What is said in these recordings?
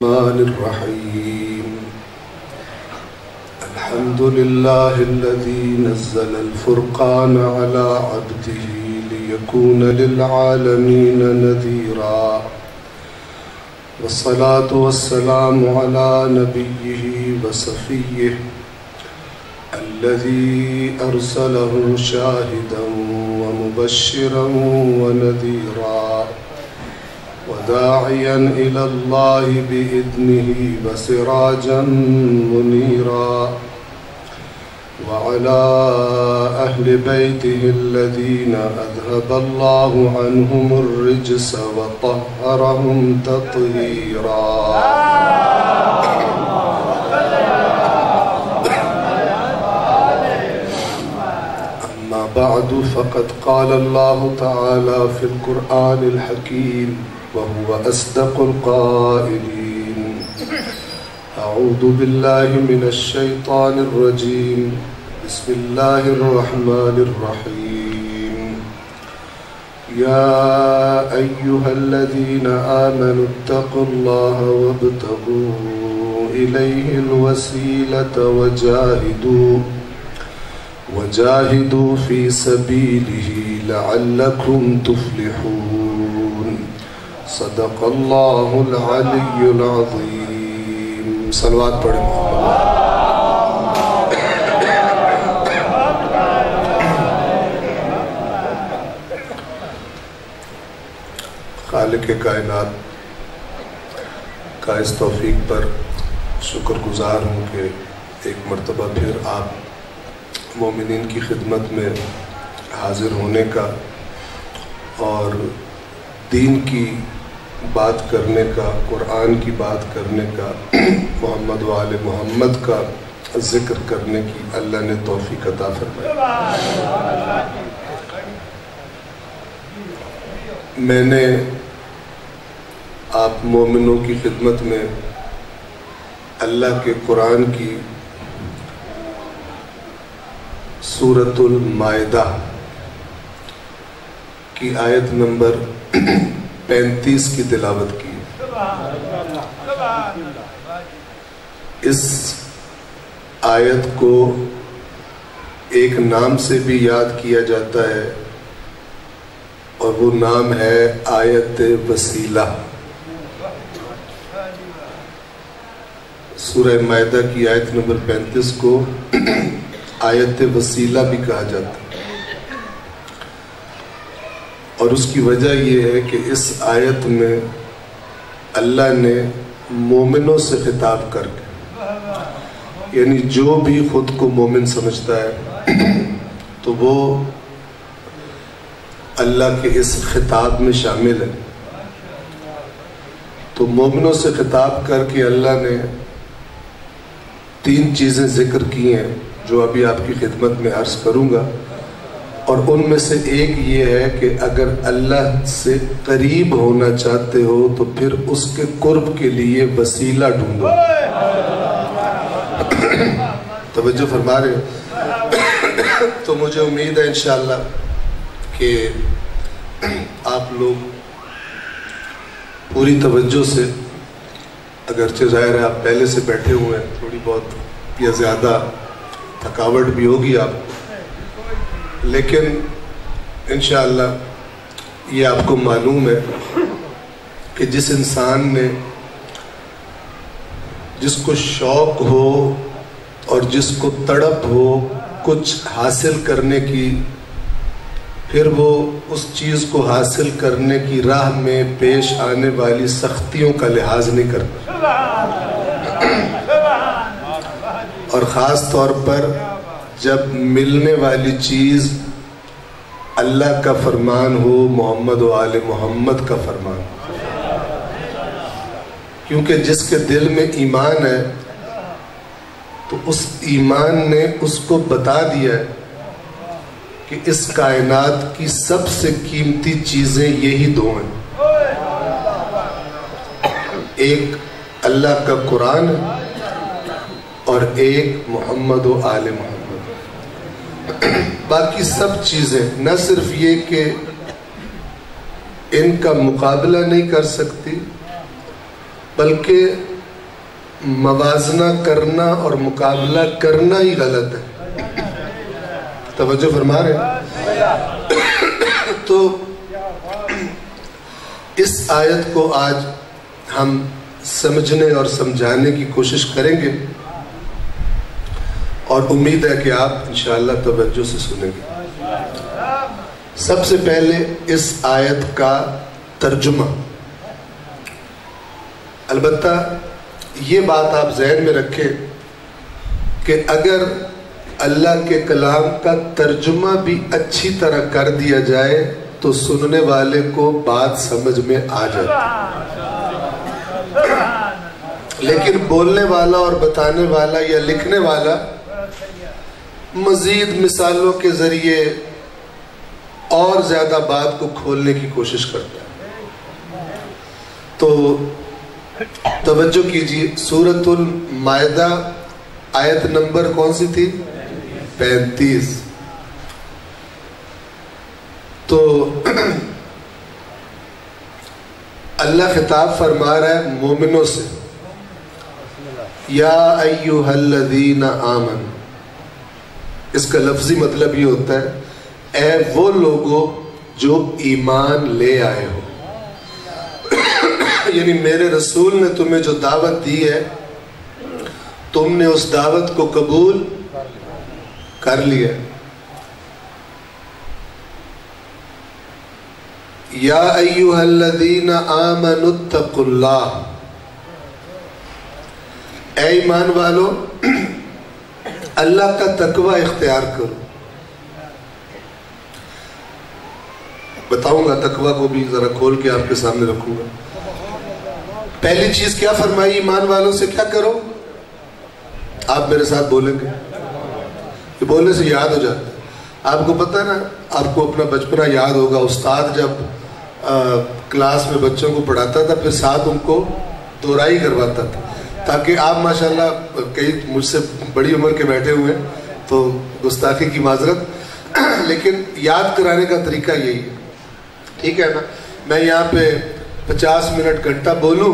الرحمن الرحيم الحمد لله الذي نزل الفرقان على عبده ليكون للعالمين نذيرا والصلاة والسلام على نبيه وصفيه الذي أرسله شاهدا ومبشرا ونذيرا وداعيا إلى الله بإذنه وسراجا منيرا وعلى أهل بيته الذين أذهب الله عنهم الرجس وطهرهم تطهيرا. أما بعد فقد قال الله تعالى في القرآن الحكيم وهو أصدق القائلين أعوذ بالله من الشيطان الرجيم بسم الله الرحمن الرحيم يا أيها الذين آمنوا اتقوا الله وابتغوا إليه الوسيلة وجاهدوا في سبيله لعلكم تفلحون. صدق اللہ العلی العظیم. صلوات پڑھیں محمد. خالق کائنات کا اس توفیق پر شکر گزار ہوں کہ ایک مرتبہ پھر آپ مومنین کی خدمت میں حاضر ہونے کا اور دین کی بات کرنے کا، قرآن کی بات کرنے کا، محمد و آل محمد کا ذکر کرنے کی اللہ نے توفیق عطا فرمائی. میں نے آپ مومنوں کی خدمت میں اللہ کے قرآن کی سورۃ المائدہ کی آیت نمبر 35 کی تلاوت کی. اس آیت کو ایک نام سے بھی یاد کیا جاتا ہے اور وہ نام ہے آیت وسیلہ. سورہ مائدہ کی آیت نمبر 35 کو آیت وسیلہ بھی کہا جاتا ہے، اور اس کی وجہ یہ ہے کہ اس آیت میں اللہ نے مومنوں سے خطاب کر کے، یعنی جو بھی خود کو مومن سمجھتا ہے تو وہ اللہ کے اس خطاب میں شامل ہے. تو مومنوں سے خطاب کر کے اللہ نے 3 چیزیں ذکر کی ہیں جو ابھی آپ کی خدمت میں عرض کروں گا، اور ان میں سے ایک یہ ہے کہ اگر اللہ سے قریب ہونا چاہتے ہو تو پھر اس کے قرب کے لیے وسیلہ ڈھونڈو. توجہ فرما رہے؟ تو مجھے امید ہے انشاءاللہ کہ آپ لوگ پوری توجہ سے، اگرچہ ظاہر ہے آپ پہلے سے بیٹھے ہوئے ہیں، تھوڑی بہت یا زیادہ تھکاوٹ بھی ہوگی آپ کو، لیکن انشاءاللہ یہ آپ کو معلوم ہے کہ جس انسان نے، جس کو شوق ہو اور جس کو تڑپ ہو کچھ حاصل کرنے کی، پھر وہ اس چیز کو حاصل کرنے کی راہ میں پیش آنے والی سختیوں کا لحاظ نہیں کرتا، اور خاص طور پر جب ملنے والی چیز اللہ کا فرمان ہو، محمد و آل محمد کا فرمان. کیونکہ جس کے دل میں ایمان ہے تو اس ایمان نے اس کو بتا دیا ہے کہ اس کائنات کی سب سے قیمتی چیزیں یہی 2 ہیں، ایک اللہ کا قرآن اور ایک محمد و آل محمد. باقی سب چیزیں نہ صرف یہ کہ ان کا مقابلہ نہیں کر سکتی بلکہ موازنہ کرنا اور مقابلہ کرنا ہی غلط ہے. توجہ فرما رہے ہیں؟ تو اس آیت کو آج ہم سمجھنے اور سمجھانے کی کوشش کریں گے اور امید ہے کہ آپ انشاءاللہ توجہ سے سنیں گے. سب سے پہلے اس آیت کا ترجمہ. البتہ یہ بات آپ ذہن میں رکھیں کہ اگر اللہ کے کلام کا ترجمہ بھی اچھی طرح کر دیا جائے تو سننے والے کو بات سمجھ میں آ جاتی، لیکن بولنے والا اور بتانے والا یا لکھنے والا مزید مثالوں کے ذریعے اور زیادہ بات کو کھولنے کی کوشش کرتا ہے. تو توجہ کیجیے، سورۃ المائدہ آیت نمبر کون سی تھی؟ 35. تو اللہ خطاب فرما رہا ہے مومنوں سے، یا ایھا الذین آمنوا. اس کا لفظی مطلب یہ ہوتا ہے اے وہ لوگوں جو ایمان لے آئے ہو. یعنی میرے رسول نے تمہیں جو دعوت دی ہے تم نے اس دعوت کو قبول کر لیا. یا ایھا الذین آمنوا اتقوا اللہ. اے ایمان والو اللہ کا تقوی اختیار کرو. بتاؤں گا تقوی کو بھی ذرا کھول کے آپ کے سامنے رکھوں گا. پہلی چیز کیا فرمائی ایمان والوں سے؟ کیا کرو؟ آپ میرے ساتھ بولیں گے، یہ بولنے سے یاد ہو جاتا ہے. آپ کو پتہ نا، آپ کو اپنا بچپنا یاد ہوگا، استاد جب کلاس میں بچوں کو پڑھاتا تھا پھر ساتھ ان کو دہرائی کرواتا تھا، تاکہ آپ ماشاءاللہ کئی مجھ سے بڑی عمر کے بیٹھے ہوئے ہیں تو گستاخی کی معذرت، لیکن یاد کرانے کا طریقہ یہی ہے. ٹھیک ہے نا؟ میں یہاں پہ 50 منٹ گھنٹہ بولوں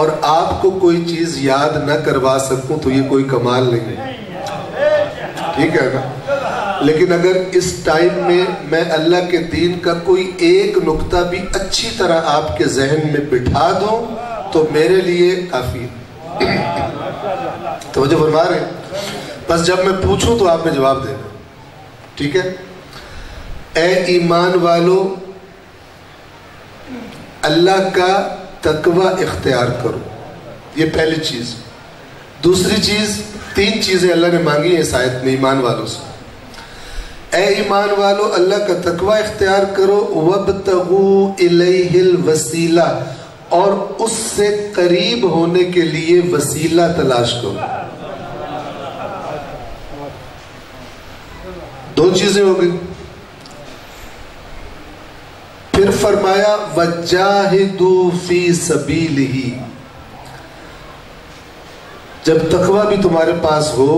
اور آپ کو کوئی چیز یاد نہ کروا سکوں تو یہ کوئی کمال نہیں ہے. ٹھیک ہے نا؟ لیکن اگر اس ٹائم میں میں اللہ کے دین کا کوئی ایک نقطہ بھی اچھی طرح آپ کے ذہن میں بٹھا دوں تو میرے لیے کافی ہے. توجہ فرما رہے ہیں؟ بس جب میں پوچھوں تو آپ نے جواب دینا. ٹھیک ہے؟ اے ایمان والو اللہ کا تقوی اختیار کرو. یہ پہلی چیز. دوسری چیز، 3 چیزیں اللہ نے مانگی ہیں اس آیت میں ایمان والوں سے. اے ایمان والو اللہ کا تقوی اختیار کرو، وابتغوا الیہ الوسیلہ، اور اس سے قریب ہونے کے لیے وسیلہ تلاش کرو. 2 چیزیں ہو گئی. پھر فرمایا وَجَاهِدُوا فِي سَبِيلِهِ. جب تقوی بھی تمہارے پاس ہو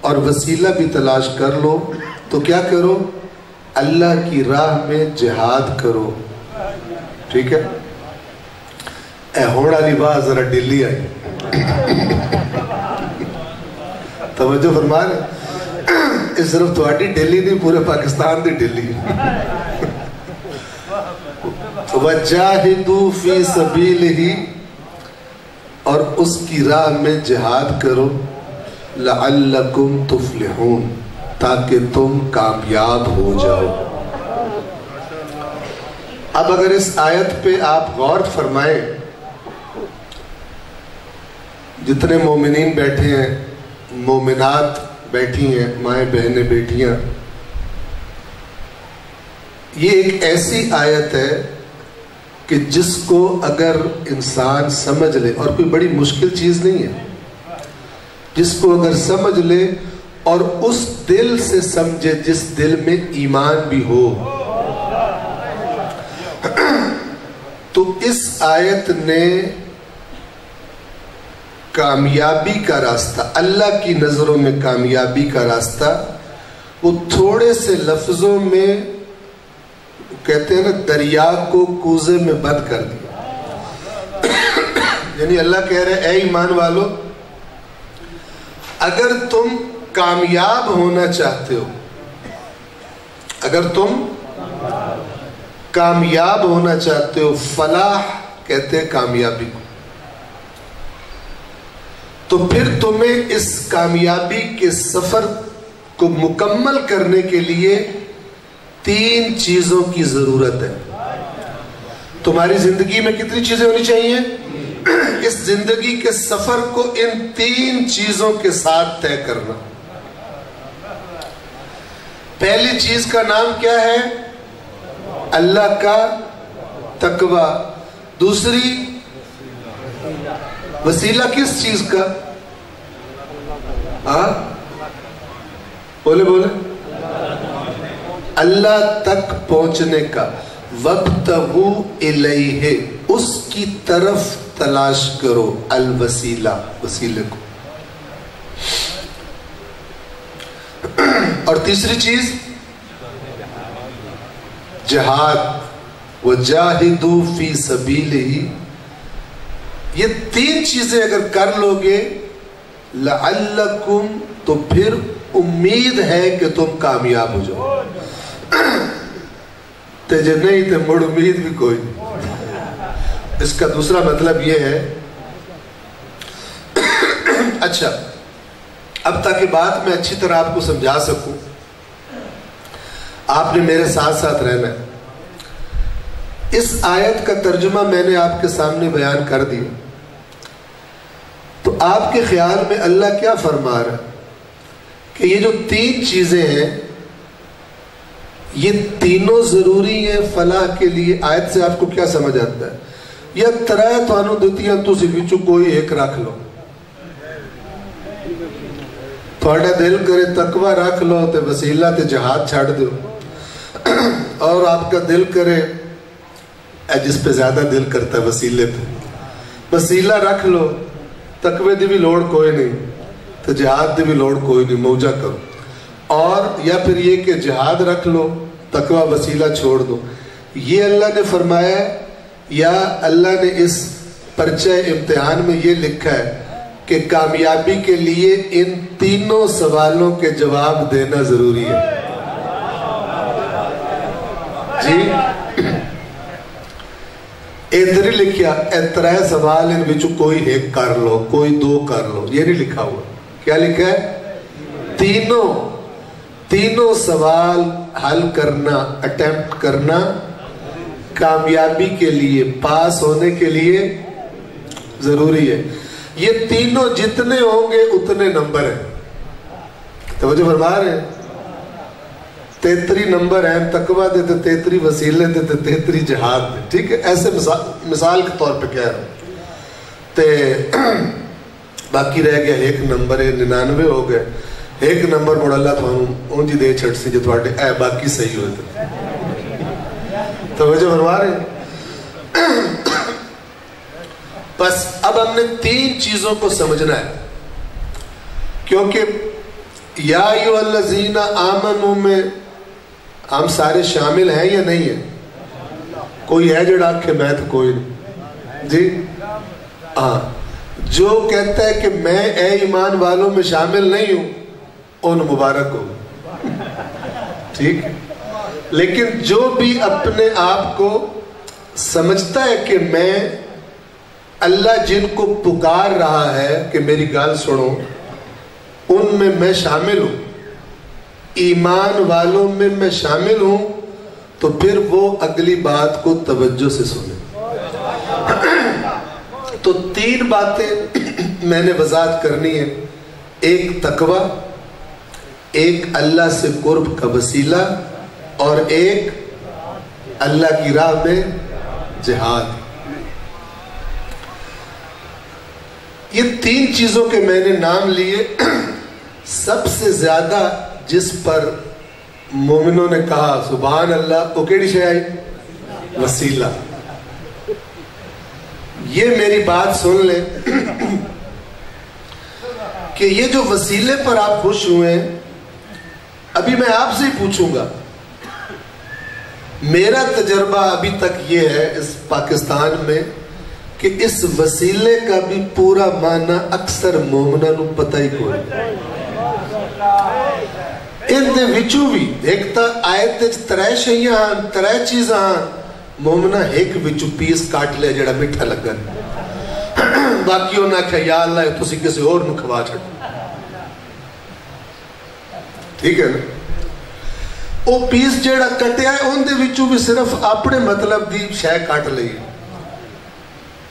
اور وسیلہ بھی تلاش کر لو تو کیا کرو؟ اللہ کی راہ میں جہاد کرو. ٹھیک ہے؟ اے ہوڑا لی بات ذرا ڈلی آئی. توجہ فرما رہے؟ اس صرف تھوڑی ڈلی نہیں، پورے پاکستان دی ڈلی. وَجَاهِدُوا فِي سَبِيلِهِ، اور اس کی راہ میں جہاد کرو، لَعَلَّكُمْ تُفْلِحُونَ، تاکہ تم کامیاب ہو جاؤ. اب اگر اس آیت پہ آپ غور فرمائیں، جتنے مومنین بیٹھے ہیں، مومنات بیٹھی ہیں، مائیں بہنیں بیٹیاں، یہ ایک ایسی آیت ہے کہ جس کو اگر انسان سمجھ لے، اور کوئی بڑی مشکل چیز نہیں ہے، جس کو اگر سمجھ لے اور اس دل سے سمجھے جس دل میں ایمان بھی ہو، تو اس آیت نے کامیابی کا راستہ، اللہ کی نظروں میں کامیابی کا راستہ، وہ تھوڑے سے لفظوں میں کہتے ہیں نا، دریا کو کوزے میں بند کر دیا. یعنی اللہ کہہ رہے اے ایمان والو، اگر تم کامیاب ہونا چاہتے ہو، اگر تم کامیاب ہونا چاہتے ہو، فلاح کہتے ہیں کامیابی کو، تو پھر تمہیں اس کامیابی کے سفر کو مکمل کرنے کے لیے 3 چیزوں کی ضرورت ہے۔ تمہاری زندگی میں کتنی چیزیں ہونی چاہیے؟ اس زندگی کے سفر کو ان 3 چیزوں کے ساتھ طے کرنا۔ پہلی چیز کا نام کیا ہے؟ اللہ کا تقوی۔ دوسری، وسیلہ کس چیز کا؟ بولے اللہ تک پہنچنے کا۔ وابتغوا الیہ، اس کی طرف تلاش کرو، الوسیلہ، وسیلے کو۔ اور تیسری چیز جہاد، وجاہدوا فی سبیلہ۔ یہ 3 چیزیں اگر کر لو گے لعلکم، تو پھر امید ہے کہ تم کامیاب ہو جاؤ۔ تجھے نہیں تے مڑ امید بھی کوئی نہیں۔ اس کا دوسرا مطلب یہ ہے، اچھا اب تاکہ بات میں اچھی طرح آپ کو سمجھا سکوں، آپ نے میرے ساتھ ساتھ رہنا ہے۔ اس آیت کا ترجمہ میں نے آپ کے سامنے بیان کر دیا، تو آپ کے خیال میں اللہ کیا فرما رہا ہے کہ یہ جو 3 چیزیں ہیں، یہ تینوں ضروری ہیں فلاح کے لیے؟ آیت سے آپ کو کیا سمجھ آتا ہے؟ یا ترائے توانوں دیتی ہیں، تو سی بچو کوئی ایک رکھ لو، تھوڑا دل کرے تقوی رکھ لو تے وسیلہ تے جہاد چھاڑ دو، اور آپ کا دل کرے، جس پہ زیادہ دل کرتا ہے وسیلے پہ، وسیلہ رکھ لو، تقوی دی بھی لوڑ کوئی نہیں تو جہاد دی بھی لوڑ کوئی نہیں، موجہ کرو۔ اور یا پھر یہ کہ جہاد رکھ لو، تقوی وسیلہ چھوڑ دو۔ یہ اللہ نے فرمایا، یا اللہ نے اس پرچہ امتحان میں یہ لکھا ہے کہ کامیابی کے لیے ان تینوں سوالوں کے جواب دینا ضروری ہے؟ جی ادھر ہی لکھیا اترائے سوال ان بچوں کوئی ایک کر لو، کوئی 2 کر لو، یہ نہیں لکھا ہوا۔ کیا لکھا ہے؟ تینوں سوال حل کرنا، اٹیمپٹ کرنا کامیابی کے لیے، پاس ہونے کے لیے ضروری ہے۔ یہ تینوں جتنے ہوں گے اتنے نمبر ہیں، توجہ فرما رہے ہیں؟ 33 نمبر ہیں تقوی دے، 33 وسیلے دے، 33 جہاد دے، ٹھیک ہے؟ ایسے مثال کے طور پہ کہہ رہا ہوں۔ تے باقی رہ گیا 1 نمبر، 99 ہو گئے، 1 نمبر مڑ اللہ تھانوں اونجی دے چھٹ سی جو تھوڑے اے باقی صحیح ہوئے تھے۔ توجہ فرما رہے ہیں؟ بس اب ہم نے 3 چیزوں کو سمجھنا ہے، کیونکہ یا ایھا الذین آمنوا میں ہم سارے شامل ہیں یا نہیں ہیں؟ کوئی ہے جو ڈاک کے میں تو کوئی نہیں جی؟ ہاں، جو کہتا ہے کہ میں اے ایمان والوں میں شامل نہیں ہوں، ان مبارک ہو، ٹھیک ہے؟ لیکن جو بھی اپنے آپ کو سمجھتا ہے کہ میں اللہ جن کو پکار رہا ہے کہ میری گال سنو، ان میں شامل ہوں، ایمان والوں میں شامل ہوں، تو پھر وہ اگلی بات کو توجہ سے سنیں۔ تو 3 باتیں میں نے وضاحت کرنی ہے، ایک تقوی، ایک اللہ سے قرب کا وسیلہ، اور ایک اللہ کی راہ میں جہاد۔ یہ 3 چیزوں کے میں نے نام لیے۔ سب سے زیادہ جس پر مومنوں نے کہا سبحان اللہ، وہ کیڑی شے آئی؟ وسیلہ۔ یہ میری بات سن لیں کہ یہ جو وسیلے پر آپ خوش ہوئے ہیں، ابھی میں آپ سے ہی پوچھوں گا، میرا تجربہ ابھی تک یہ ہے اس پاکستان میں کہ اس وسیلے کا بھی پورا معنی اکثر مومنہ نو پتہ ہی کوئی ان دے وچوں بھی ایک تا آیت دے ترے شیئاں ترے چیزاں مومنہ ایک وچوں پیس کاٹ لے جڑا مٹھا لگن باقی انہاں کہا یا اللہ تسی کسی اور نو کھوا چھڑ ٹھیک ہے نا او پیس جڑا کٹیا ہے ان دے وچوں بھی صرف اپنے مطلب دی شے کاٹ لئی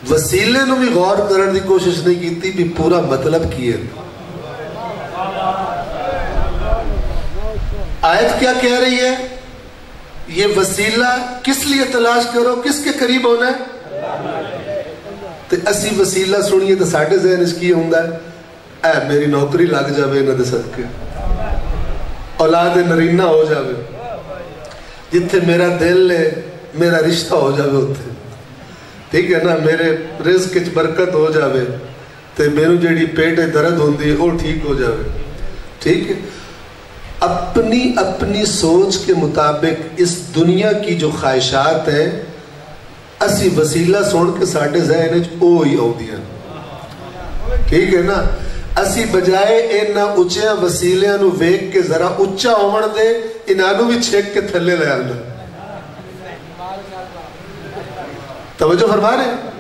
وسیلے نو بھی غور کرنے دی کوشش نہیں کیتی بھی پورا مطلب کیے آیت کیا کہہ رہی ہے یہ وسیلہ کس لیے تلاش کرو کس کے قریب ہونا ہے تو اسی وسیلہ سنیے تو ساڑھے ذہن اس کی ہوندہ ہے اے میری نوکری لگ جاوے نہ دے صدقے اولاد نرینہ ہو جاوے جتھے میرا دل ہے میرا رشتہ ہو جاوے ہوتے ٹھیک ہے نا میرے رزق اچ برکت ہو جاوے تے میرے جیڑی پیٹ درد ہوندی ہے وہ ٹھیک ہو جاوے ٹھیک ہے اپنی اپنی سوچ کے مطابق اس دنیا کی جو خواہشات ہیں اسی وسیلہ سن کے ساڑھے ذہن او ہی ہو دیا ٹھیک ہے نا اسی بجائے انہا اچھے وسیلیاں نو ویک کے ذرا اچھا ہومن دے انہانو بھی چھیک کے تھلے لے آنا توجہ فرما رہے ہیں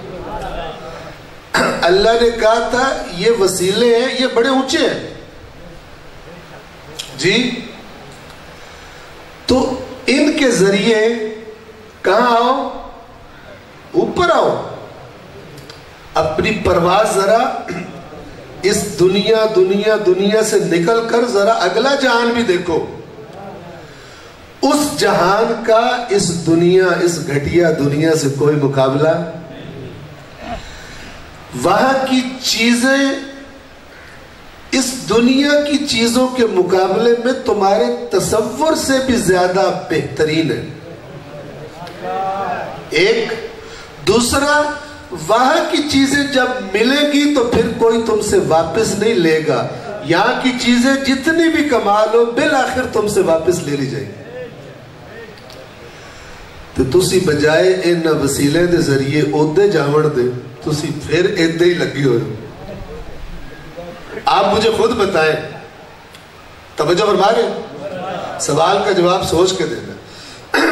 اللہ نے کہا تھا یہ وسیلے ہیں یہ بڑے اونچے ہیں جی تو ان کے ذریعے کہاں آؤ اوپر آؤ اپنی پرواز ذرا اس دنیا سے نکل کر ذرا اگلا جہان بھی دیکھو اس جہان کا اس گھٹیا دنیا سے کوئی مقابلہ وہاں کی چیزیں اس دنیا کی چیزوں کے مقابلے میں تمہارے تصور سے بھی زیادہ بہترین ہے ایک دوسرا وہاں کی چیزیں جب ملے گی تو پھر کوئی تم سے واپس نہیں لے گا یہاں کی چیزیں جتنی بھی کمال ہو بالآخر تم سے واپس لے لی جائیں گی تو تسی بجائے ان وسیلے دے ذریعے عہدے جاون دے تسی پھر ایدے ہی لگی ہوئے آپ مجھے خود بتائیں توجہ فرما رہے سوال کا جواب سوچ کے دینا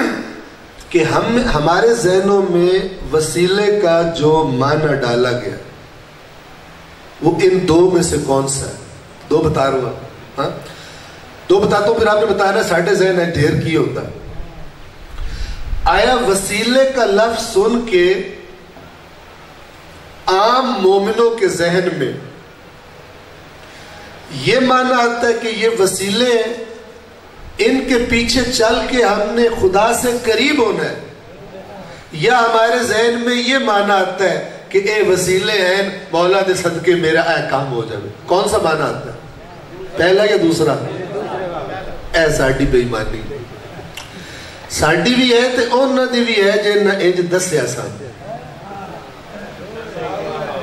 کہ ہمارے ذہنوں میں وسیلے کا جو معنی ڈالا گیا وہ ان دو میں سے کون سا ہے دو بتا رہا ہوں ہاں دو بتاتا ہوں پھر آپ نے بتانا ساڑھے ذہن ہے ڈھیر کی ہوتا آیا وسیلے کا لفظ سن کے عام مومنوں کے ذہن میں یہ معنی آتا ہے کہ یہ وسیلے ان کے پیچھے چل کے ہم نے خدا سے قریب ہونا ہے یا ہمارے ذہن میں یہ معنی آتا ہے کہ اے وسیلے ہیں مولا دے صدقے میرا اے کام ہو جائے کون سا معنی آتا ہے پہلا یا دوسرا اے ساڑھی بے ایمانی ساڑھی بھی ہے تو انہوں نے بھی ہے جنہ انج دس یا ساتھ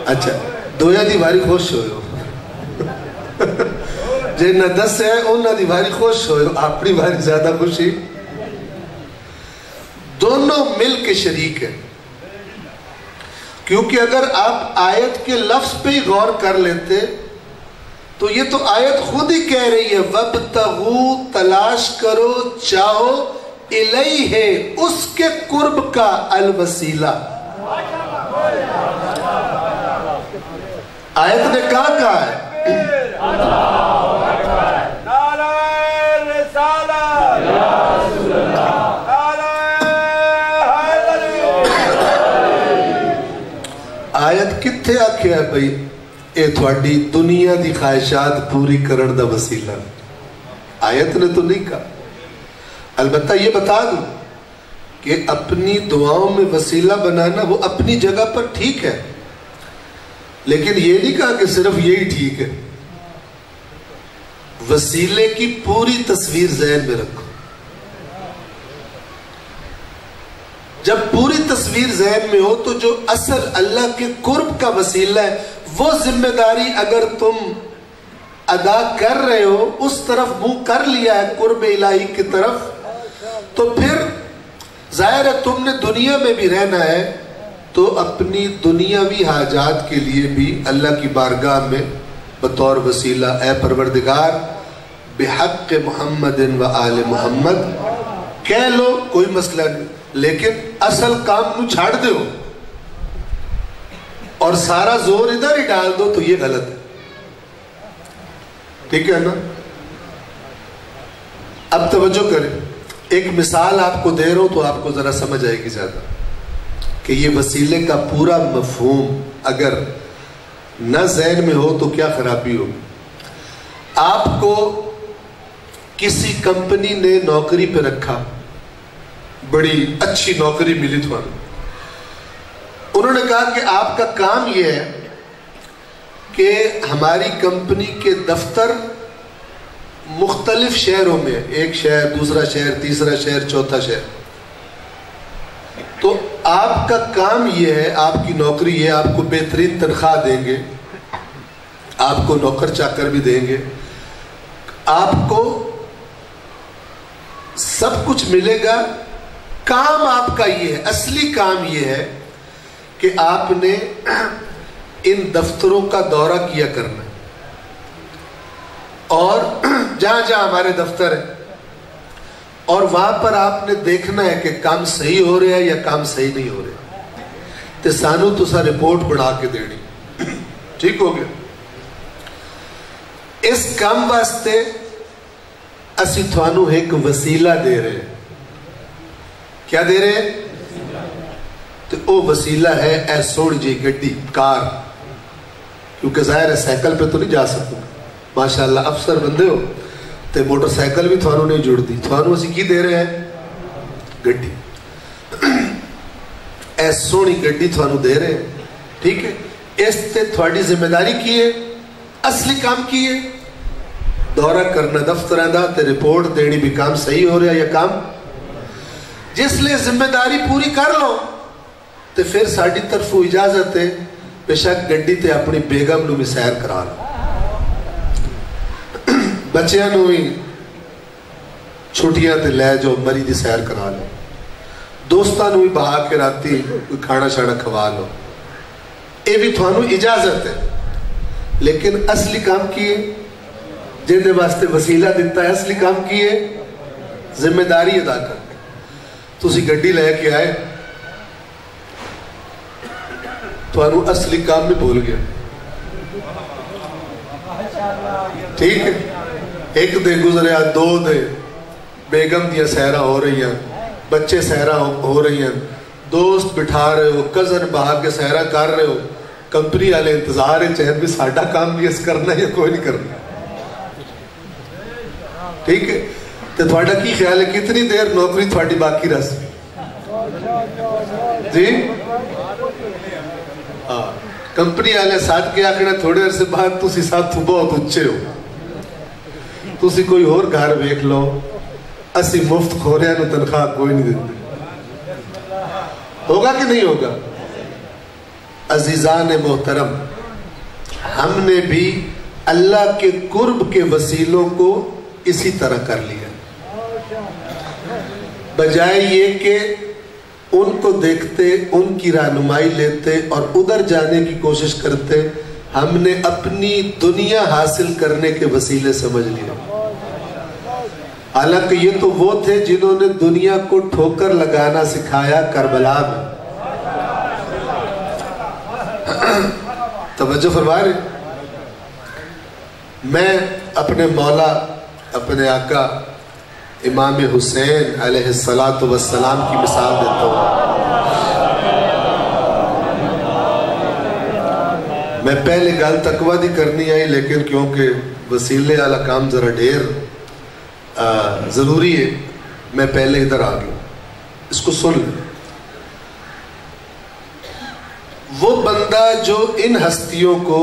اچھا دویا دیواری خوش ہوئے ہو جنہ دس ہے انہوں دی باری خوش ہوئے اپنی باری زیادہ خوشی دونوں مل کے شریک ہیں کیونکہ اگر آپ آیت کے لفظ پہ ہی غور کر لیتے تو یہ تو آیت خود ہی کہہ رہی ہے وَابْتَغُوا تلاش کرو چاہو الیہ اس کے قرب کا الوسیلہ آیت نے کہا ہے آیت کتھے آکھیا ہے بھئی اے تھوڑی دنیا دی خواہشات پوری کرن دا وسیلہ آیت نے تو نہیں کہا البتہ یہ بتا دوں کہ اپنی دعاؤں میں وسیلہ بنانا وہ اپنی جگہ پر ٹھیک ہے لیکن یہ نہیں کہا کہ صرف یہی ٹھیک ہے وسیلے کی پوری تصویر ذہن میں رکھو جب پوری تصویر ذہن میں ہو تو جو اصل اللہ کے قرب کا وسیلہ ہے وہ ذمہ داری اگر تم ادا کر رہے ہو اس طرف منہ کر لیا ہے قرب الہی کی طرف تو پھر ظاہر ہے تم نے دنیا میں بھی رہنا ہے تو اپنی دنیاوی حاجات کے لیے بھی اللہ کی بارگاہ میں بطور وسیلہ اے پروردگار بحق محمد و آل محمد کہہ لو، کوئی مسئلہ نہیں، لیکن اصل کام نو چھاڑ دو اور سارا زور ادھر ہی ڈال دو تو یہ غلط ہے. ٹھیک ہے نا؟ اب توجہ کریں، ایک مثال آپ کو دے رہا ہوں تو آپ کو ذرا سمجھ آئے گی زیادہ کہ یہ وسیلے کا پورا مفہوم اگر نہ ذہن میں ہو تو کیا خرابی ہو. آپ کو کسی کمپنی نے نوکری پہ رکھا، بڑی اچھی نوکری ملی تمہیں، انہوں نے کہا کہ آپ کا کام یہ ہے کہ ہماری کمپنی کے دفتر مختلف شہروں میں، ایک شہر، دوسرا شہر، تیسرا شہر، چوتھا شہر، تو آپ کا کام یہ ہے، آپ کی نوکری یہ ہے، آپ کو بہترین تنخواہ دیں گے، آپ کو نوکر چاکر بھی دیں گے، آپ کو سب کچھ ملے گا. کام آپ کا یہ ہے، اصلی کام یہ ہے کہ آپ نے ان دفتروں کا دورہ کیا کرنا ہے، اور جہاں جہاں ہمارے دفتر ہے اور وہاں پر آپ نے دیکھنا ہے کہ کام صحیح ہو رہا ہے یا کام صحیح نہیں ہو رہا، تو سانو تسا رپورٹ بنا کے دینی. ٹھیک ہو گیا؟ اس کام واسطے اسی تھانو ایک وسیلہ دے رہے ہیں. کیا دے رہے ہیں؟ تو وہ وسیلہ ہے اے سوڑ جی گڈی، کار، کیونکہ ظاہر ہے سائیکل پہ تو نہیں جا سکوں. ماشاءاللہ افسر بندے ہو تو موٹر سائیکل بھی تھانو نہیں جڑ دی، تھانو اسی کی دے رہے ہیں؟ گڈی. اے سونی گڈی تھانو دے رہے ہیں. ٹھیک ہے؟ اس تے تھوڑی ذمہ داری کی ہے، اصلی کام کی ہے دورہ کرنا دفتران دا تے رپورٹ دینی بھی کام صحیح ہو رہا ہے یا کام. جس لئے ذمہ داری پوری کر لو تو پھر ساڑھی طرف اجازت ہے بے شک گڈی تے اپنی بیگم نو بھی سیر کرا لو، بچیاں نو ہی چھٹیاں تے لے جو مری دی سیر کرا لو، دوستاں نو ہی بہا کے راتی کوئی کھانا شانا کھوا لو. اے بھی تھانو اجازت ہے، لیکن اصلی کام کیے جن دے واسطے وسیلہ دیتا ہے، اصلی کام کیے ذمہ داری ادا کر. تسی گڈی لے کے آئے، تھانو اصلی کام میں بھول گیا. ٹھیک ہے؟ ایک دے گزریا، دو دے، بیگم دیا سیرہ ہو رہی ہیں، بچے سیرہ ہو رہی ہیں، دوست بٹھا رہے ہو، کزن بہا کے سیرہ کر رہے ہو، کمپنی والے انتظار ہے چاہے بھی ساڈا کام بھی اس کرنا ہے یا کوئی نہیں کرنا. ٹھیک ہے؟ تو تھوڑا کی خیال ہے کتنی دیر نوکری تھوڑی باقی رہ سکتی؟ جی کمپنی والے ساتھ کے آخنا تھوڑے عرصے بعد تسی ساتھ بہت اچھے ہو، تسی کوئی اور گھر ویکھ لو، اسی مفت کھوریاں نو تنخواہ کوئی نہیں دیتے. ہوگا کہ نہیں ہوگا؟ عزیزان محترم، ہم نے بھی اللہ کے قرب کے وسیلوں کو اسی طرح کر لیا، بجائے یہ کہ ان کو دیکھتے، ان کی رہنمائی لیتے اور ادھر جانے کی کوشش کرتے، ہم نے اپنی دنیا حاصل کرنے کے وسیلے سمجھ لیا. حالانکہ یہ تو وہ تھے جنہوں نے دنیا کو ٹھوکر لگانا سکھایا کربلا میں. توجہ فرما رہے؟ میں اپنے مولا، اپنے آقا امام حسین علیہ السلام کی مثال دیتا ہوں. میں پہلے گل تقوی دی کرنی آئی، لیکن کیونکہ وسیلے والا کام ذرا ڈھیر ضروری ہے، میں پہلے ادھر آ گیا. اس کو سن لیں. وہ بندہ جو ان ہستیوں کو،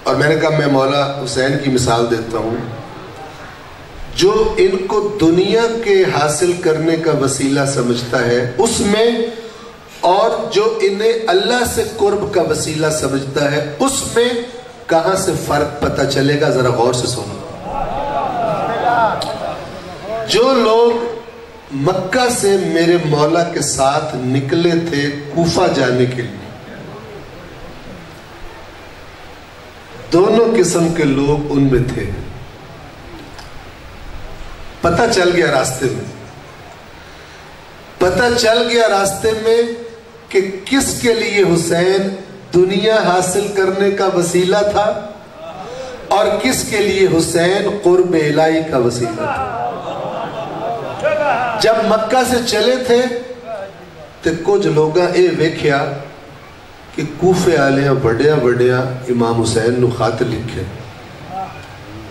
اور میں نے کہا میں مولا حسین کی مثال دیتا ہوں، جو ان کو دنیا کے حاصل کرنے کا وسیلہ سمجھتا ہے اس میں، اور جو انہیں اللہ سے قرب کا وسیلہ سمجھتا ہے اس میں کہاں سے فرق پتہ چلے گا؟ ذرا غور سے سنو. جو لوگ مکہ سے میرے مولا کے ساتھ نکلے تھے کوفہ جانے کے لیے. دونوں قسم کے لوگ ان میں تھے. پتہ چل گیا راستے میں کہ کس کے لیے حسین دنیا حاصل کرنے کا وسیلہ تھا اور کس کے لیے حسین قرب الہی کا وسیلہ تھا. جب مکہ سے چلے تھے تو کچھ لوگاں اے ویکھیا کہ کوفے آلیاں بڑیاں امام حسین نو خط لکھے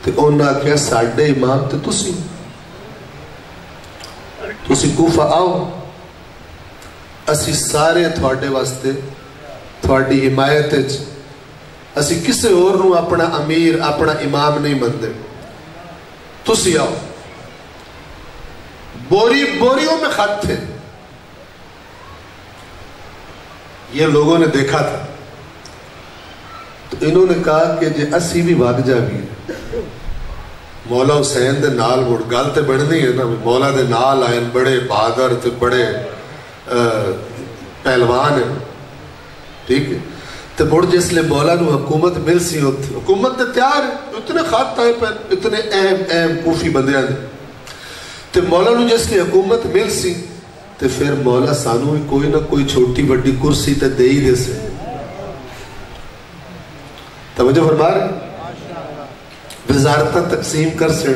تو انہاں کہا ساڑھے امام تے تسی کوفہ آؤ، اسی سارے تھوڑے واسطے تھوڑی حمایت اسی کسے اور نو اپنا امیر اپنا امام نہیں مندے، تسی آؤ. بوریوں میں خط تھے. یہ لوگوں نے دیکھا تھا تو انہوں نے کہا کہ جے اسی بھی بھاگ جا بھی مولا حسین دے نال مڑ گل تے بڑھنی ہے نا. مولا دے نال آئے بڑے بہادر تے بڑے پہلوان ہیں، ٹھیک ہے. تو مڑ جس لئے مولا نو حکومت مل سی ہوتی، حکومت تے تیار ہے، اتنے خط آئے پر اتنے اہم کوفی بندیاں نے. تو مولا نو جس لئے حکومت مل سی تو پھر مولا سانو بھی کوئی نہ کوئی چھوٹی بڑی کرسی تے دے ہی دے سے. توجہ فرما رہے وزارتہ تقسیم کر سڑ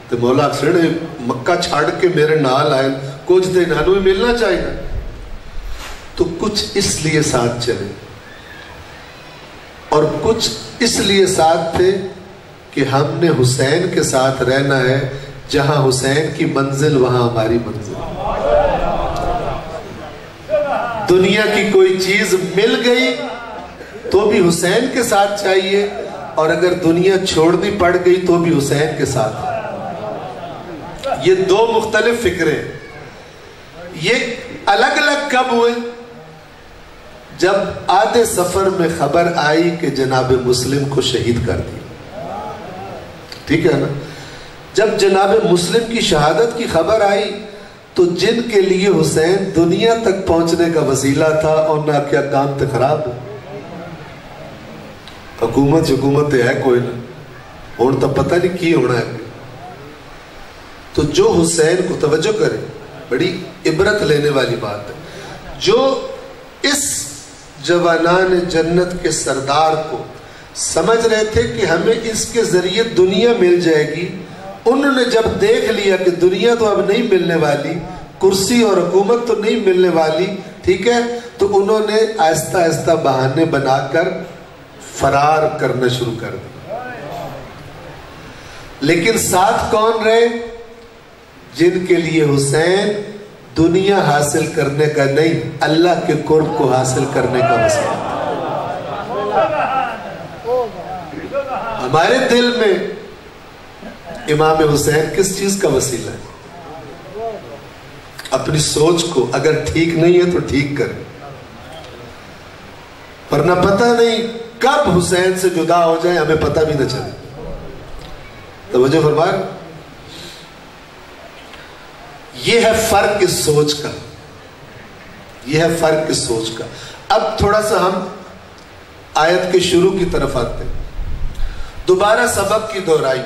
تو مولا اکسر نے مکہ چھاڑ کے میرے نال آئے کچھ دے نانو بھی ملنا چاہیے. تو کچھ اس لیے ساتھ چلے اور کچھ اس لیے ساتھ تھے کہ ہم نے حسین کے ساتھ رہنا ہے، جہاں حسین کی منزل وہاں ہماری منزل. دنیا کی کوئی چیز مل گئی تو بھی حسین کے ساتھ چاہیے، اور اگر دنیا چھوڑنی پڑ گئی تو بھی حسین کے ساتھ. یہ دو مختلف فکریں. یہ الگ الگ کب ہوئے؟ جب آدھے سفر میں خبر آئی کہ جناب مسلم کو شہید کر دیا. ٹھیک ہے نا؟ جب جناب مسلم کی شہادت کی خبر آئی تو جن کے لیے حسین دنیا تک پہنچنے کا وسیلہ تھا اور نہ کیا کام تے خراب ہے. حکومت ہے کوئی نہ ہون تو پتہ نہیں کی ہونا ہے. تو جو حسین کو توجہ کرے، بڑی عبرت لینے والی بات ہے، جو اس جوانان جنت کے سردار کو سمجھ رہے تھے کہ ہمیں اس کے ذریعے دنیا مل جائے گی، انہوں نے جب دیکھ لیا کہ دنیا تو اب نہیں ملنے والی، کرسی اور حکومت تو نہیں ملنے والی، ٹھیک ہے، تو انہوں نے آہستہ آہستہ بہانے بنا کر فرار کرنا شروع کر دیا. لیکن ساتھ کون رہے؟ جن کے لیے حسین دنیا حاصل کرنے کا نہیں، اللہ کے قرب کو حاصل کرنے کا وسیلہ. ہمارے دل میں امام حسین کس چیز کا وسیلہ ہے؟ اپنی سوچ کو اگر ٹھیک نہیں ہے تو ٹھیک کریں، ورنہ پتہ نہیں کب حسین سے جدا ہو جائے ہمیں پتہ بھی نہ چلے. توجہ فرمائے. یہ ہے فرق اس سوچ کا، یہ ہے فرق اس سوچ کا. اب تھوڑا سا ہم آیت کے شروع کی طرف آتے ہیں. دوبارہ سبق کی دہرائی.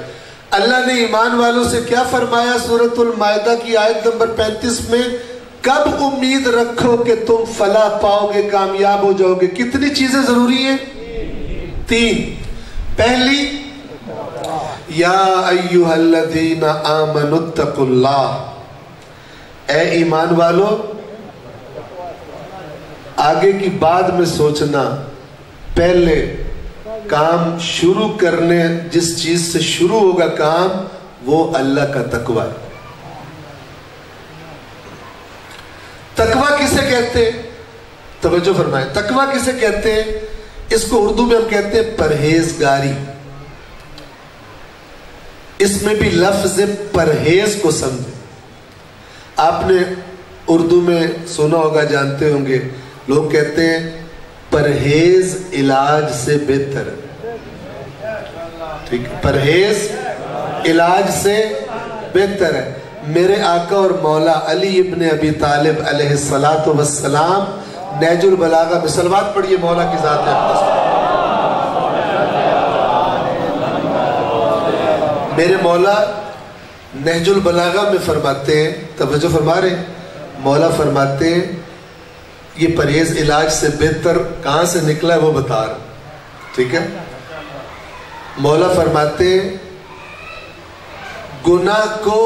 اللہ نے ایمان والوں سے کیا فرمایا سورۃ المائدہ کی آیت نمبر 35 میں؟ کب امید رکھو کہ تم فلاح پاؤ گے، کامیاب ہو جاؤ گے. کتنی چیزیں ضروری ہیں؟ 3. پہلی، یا ایھا الذین آمنوا اتقوا اللہ، اے ایمان والو. آگے کی بعد میں سوچنا، پہلے کام شروع کرنے جس چیز سے شروع ہوگا کام وہ اللہ کا تقوی ہے. تقوی کسے کہتے ہیں؟ توجہ فرمائیں. تقوی کسے کہتے ہیں؟ اس کو اردو میں ہم کہتے ہیں پرہیزگاری. اس میں بھی لفظ پرہیز کو سمجھیں. آپ نے اردو میں سنا ہوگا، جانتے ہوں گے، لوگ کہتے ہیں پرہیز علاج سے بہتر ہے. ٹھیک ہے، پرہیز علاج سے بہتر ہے. میرے آقا اور مولا علی ابن ابی طالب علیہ السلام نہج البلاغہ میں صلوات پڑھیے مولا کی ذات اقدس پر۔ میرے مولا نہج البلاغہ میں فرماتے ہیں، توجہ فرما رہے ہیں، مولا فرماتے ہیں یہ پرہیز علاج سے بہتر کہاں سے نکلا ہے وہ بتا رہا، ٹھیک ہے؟ مولا فرماتے ہیں گناہ کو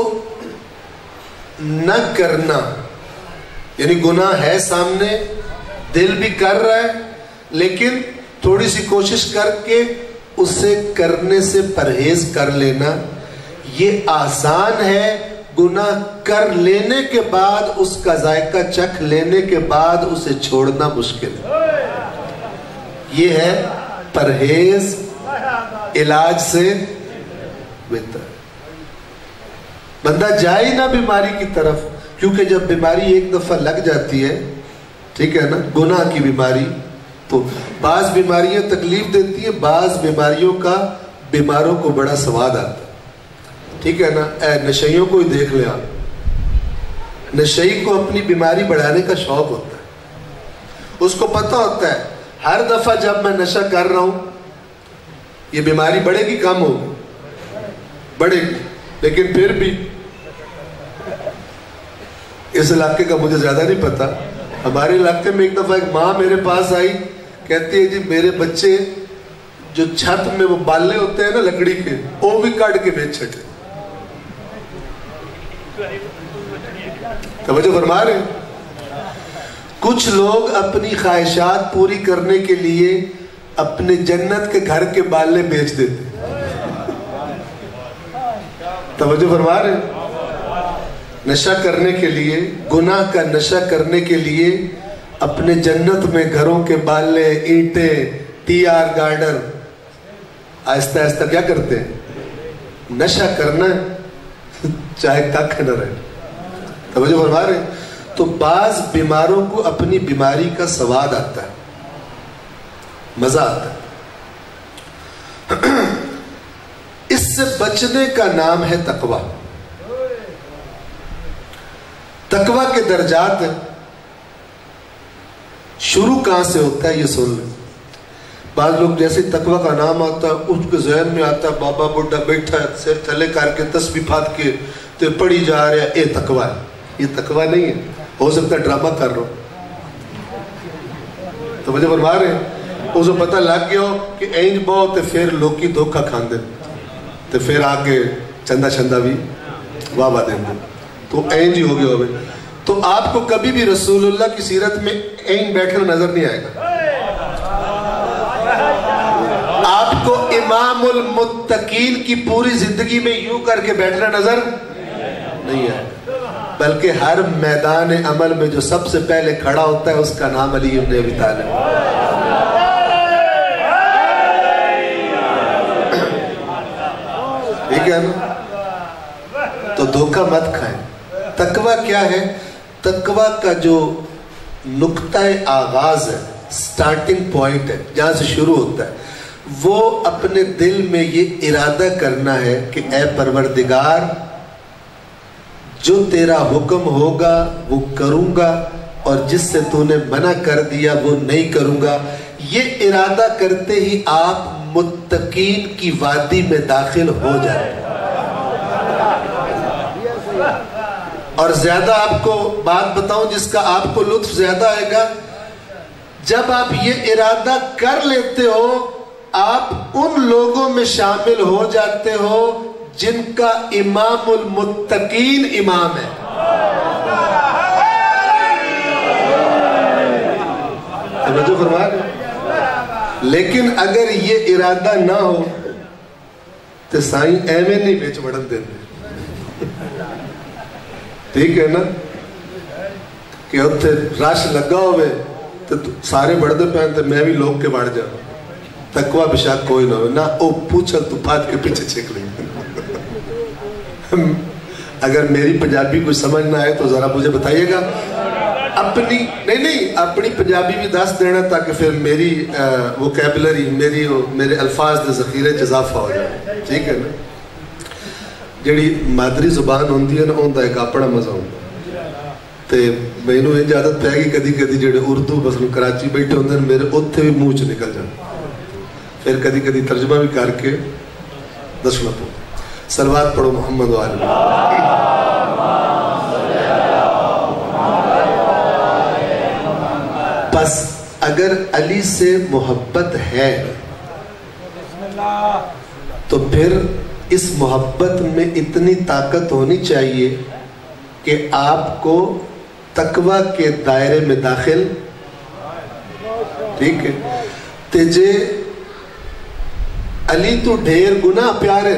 نہ کرنا، یعنی گناہ ہے سامنے، دل بھی کر رہا ہے، لیکن تھوڑی سی کوشش کر کے اسے کرنے سے پرہیز کر لینا، یہ آسان ہے۔ گناہ کر لینے کے بعد اس کا ذائقہ چکھ لینے کے بعد اسے چھوڑنا مشکل ہے۔ یہ ہے پرہیز علاج سے بہتر۔ بندہ جائے نہ بیماری کی طرف، کیونکہ جب بیماری ایک دفعہ لگ جاتی ہے، ٹھیک ہے نا، گناہ کی بیماری، تو بعض بیماریاں تکلیف دیتی ہیں، بعض بیماریوں کا بیماروں کو بڑا سواد آتا ہے، ٹھیک ہے نا۔ اے نشیوں کو ہی دیکھ لیں آپ، نشئی کو اپنی بیماری بڑھانے کا شوق ہوتا ہے، اس کو پتہ ہوتا ہے ہر دفعہ جب میں نشہ کر رہا ہوں یہ بیماری بڑھے گی کم ہوگی، بڑھے گی، لیکن پھر بھی اس علاقے کا مجھے زیادہ نہیں پتا، ہمارے علاقے میں ایک دفعہ ایک ماں میرے پاس آئی، کہتی ہے جی میرے بچے جو چھت میں وہ بالے ہوتے ہیں نا لکڑی کے، وہ بھی کاٹ کے بیچ چھٹے۔ توجہ فرما رہے ہیں؟ کچھ لوگ اپنی خواہشات پوری کرنے کے لیے اپنے جنت کے گھر کے بالے بیچ دیتے۔ توجہ فرما رہے ہیں؟ نشہ کرنے کے لیے، گناہ کا نشہ کرنے کے لیے اپنے جنت میں گھروں کے بالے، اینٹیں، ٹی آر گارڈر، آہستہ آہستہ کیا کرتے ہیں؟ نشہ کرنا ہے، چاہے ککھ نہ رہے۔ توجہ فرما رہے ہیں؟ تو بعض بیماروں کو اپنی بیماری کا سواد آتا ہے، مزہ آتا ہے۔ اس سے بچنے کا نام ہے تقوی۔ تقوی کے درجات شروع کہاں سے ہوتا ہے یہ سن لیں۔ بعض لوگ جیسے تقوی کا نام آتا ہے اس کے ذہن میں آتا ہے بابا بڈھا بیٹھا ہے سر تھلے کر کے تسبیح پھات کے تو پڑھی جا رہا ہے، اے تقوی ہے۔ یہ تقوی نہیں ہے، ہو سکتا ہے ڈرامہ کر رہا ہوں۔ تو مجھے فرما رہے ہیں اسے پتہ لگ گیا ہو کہ اینج بہت ہے، پھر لوگ کی دھوکہ کھان دیں تو پھر آگے چندہ چندہ بھی واہ واہ دیں گے، تو اینج ہی ہو گیا ہوئے۔ تو آپ کو کبھی بھی رسول اللہ کی سیرت میں اینج بیٹھنا نظر نہیں آئے گا، آپ کو امام المتقین کی پوری زندگی میں یوں کر کے بیٹھنا نظر نہیں آئے، بلکہ ہر میدان عمل میں جو سب سے پہلے کھڑا ہوتا ہے اس کا نام علی ابن ابی طالب۔ ٹھیک ہے نا؟ تو دھوکہ مت کھائیں۔ تقوی کیا ہے؟ تقوی کا جو نقطہ آغاز ہے، سٹارٹنگ پوائنٹ ہے، جہاں سے شروع ہوتا ہے، وہ اپنے دل میں یہ ارادہ کرنا ہے کہ اے پروردگار جو تیرا حکم ہوگا وہ کروں گا، اور جس سے تو نے منع کر دیا وہ نہیں کروں گا۔ یہ ارادہ کرتے ہی آپ متقین کی وادی میں داخل ہو جاتے ہیں۔ اور زیادہ آپ کو بات بتاؤں جس کا آپ کو لطف زیادہ آئے گا، جب آپ یہ ارادہ کر لیتے ہو آپ ان لوگوں میں شامل ہو جاتے ہو جن کا امام المتقین امام ہے۔ توجہ فرما رہے؟ لیکن اگر یہ ارادہ نہ ہو تو سائیں ایویں نہیں بیچ بڑھن دیتے، ٹھیک ہے نا، کہ اتنے رش لگا ہوئے تو سارے بڑھتے پہن تو میں بھی لوگ کے بڑھ جاؤں۔ تقوی بشاک کوئی نہ ہو، نہ او پوچھل تو پھات کے پیچھے چھک لیں۔ اگر میری پنجابی کوئی سمجھ نہ آئے تو ذرا مجھے بتائیے گا، اپنی نہیں اپنی پنجابی بھی دست دینا تاکہ پھر میری ووکیبلری، میرے الفاظ دے ذخیرے اضافہ ہو جائے، ٹھیک ہے نا۔ جڑی مادری زبان ہوندی ہے نا اوندا ایک اپنا مزہ ہوندا تے مینوں انج عادت پی گئی کدی کدی جڑے اردو مثلا کراچی بیٹھے ہوندے نے میرے اوتھے بھی منہ چ نکل جاندے پھر کدی کدی ترجمہ بھی کر کے دسنا پو صلوات پڑھو محمد وآلہ بس اگر علی سے محبت ہے تو پھر اس محبت میں اتنی طاقت ہونی چاہیے کہ آپ کو تقوی کے دائرے میں داخل ٹھیک ہے تجھے علی تو ڈھیر گناہ پیارے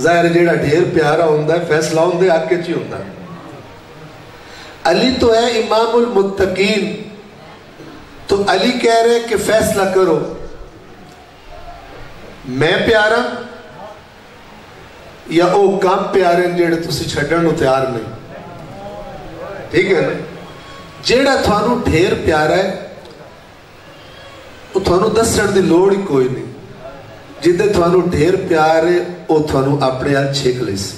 ظاہر جیڑا ڈھیر پیارا ہوندہ ہے فیصلہ ہوندے آکے چی ہوندہ ہے علی تو ہے امام المتقین تو علی کہہ رہے کہ فیصلہ کرو میں پیارا یا او کام پیارے جیڑے تسی چھڑن تیار نہیں ٹھیک ہے نا جیڑا تھانو ڈھیر پیارا ہے وہ تھانو دسن دی لوڑ ہی کوئی نہیں جدے تھانو ڈھیر پیارے وہ تھانو اپنے آل چھیک لے سی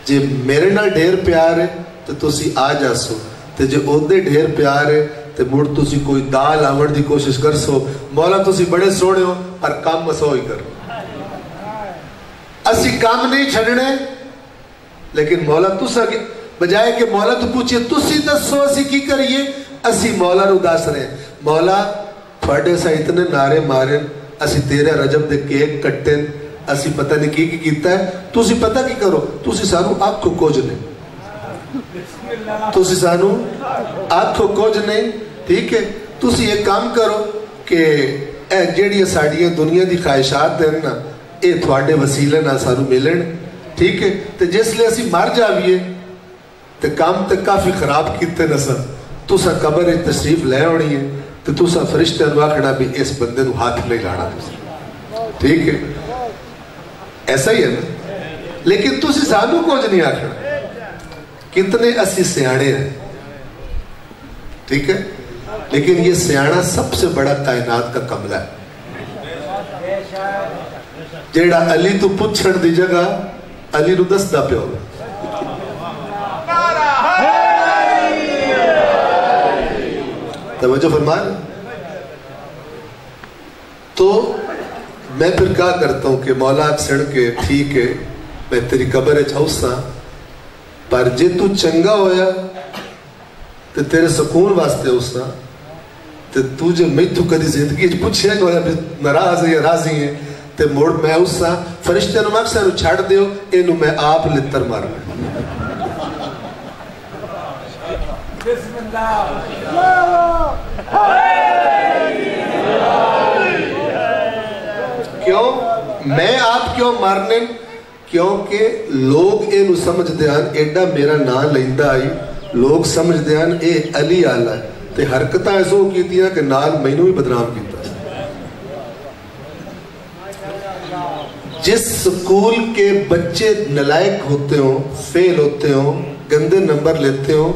جے میرے نال ڈھیر پیارے تو تسی آ جاسو تے جے اودے ڈھیر پیارے تے مڑ تسی کوئی دال آمڑ دی کوشش کر سو مولا تسی بڑے سوڑے ہو پر کام مسو ہی کر اسی کام نہیں چھڑنے لیکن مولا تسا بجائے کہ مولا تو پوچھئے تسی دسو اسی کی کریے اسی مولا رو داس رہے مولا تھوڑے سا اتنے نعرے مارن اسی تیرے رجب دے کیک کٹن اسی پتہ نہیں کی کیتا ہے تسی پتہ کی کرو تسی سانو آنکھ کو کوجنے تسی سانو آنکھ کو کوجنے ٹھیک ہے تسی یہ کام کرو کہ اے جیڑی ساڑیاں دنیا دی خواہشات دیں نا اے تھوڑے وسیلے نہ سانو ملن ٹھیک ہے تو جس لئے اسی مار جاویے تو کام تے کافی خراب کیتے نسا تسا قبر تشریف لے ہونی ہے تو تسا فرشتے انواقنا بھی اس بندے نو ہاتھ نہیں لانا ٹھیک ہے ایسا ہی ہے نا لیکن تسی سانو کچھ نہیں آکھنا کتنے اسی سیانے ہیں ٹھیک ہے لیکن یہ سیانا سب سے بڑا کائنات کا قملہ ہے جیڑا علی تو پچھڑ دی جگہ علی نو دس دا پہ ہوگا توجہ فرما رہے تو میں پھر کیا کرتا ہوں کہ مولا سڑ کے ٹھیک ہے میں تیری قبر چھوسا پر جے تو چنگا ہویا تو تیرے سکون واسطے ہوسا تو جو میں تو کدی زندگی پوچھے جو ہے ناراض ہے یا راضی ہے تو موڑ میں ہوسا فرشتے نو مقصد نو چھاڑ دیو اینو میں آپ لتر مار بسم اللہ کیوں میں آپ کیوں مارنے کیونکہ لوگ اینو سمجھ دیان ایڈا میرا نام لیندہ آئی لوگ سمجھ دیان اے علی آلہ ہے تے حرکتہ ایسو کی دیا کہ نال مینو ہی بدنام کیتا ہے جس سکول کے بچے نلائق ہوتے ہوں فیل ہوتے ہوں گندے نمبر لیتے ہوں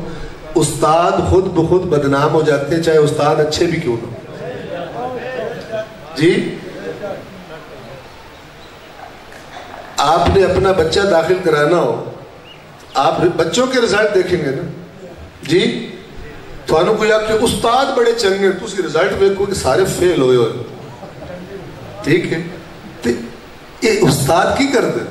استاد خود بخود بدنام ہو جاتے ہیں چاہے استاد اچھے بھی کیوں نہ جی آپ نے اپنا بچہ داخل کرانا ہو آپ بچوں کے رزلٹ دیکھیں گے نا جی تو انہوں کو یا کہ استاد بڑے چنگے تو اسی رزلٹ دیکھو کہ سارے فیل ہوئے ہوئے ٹھیک ہے یہ استاد کی کر دیں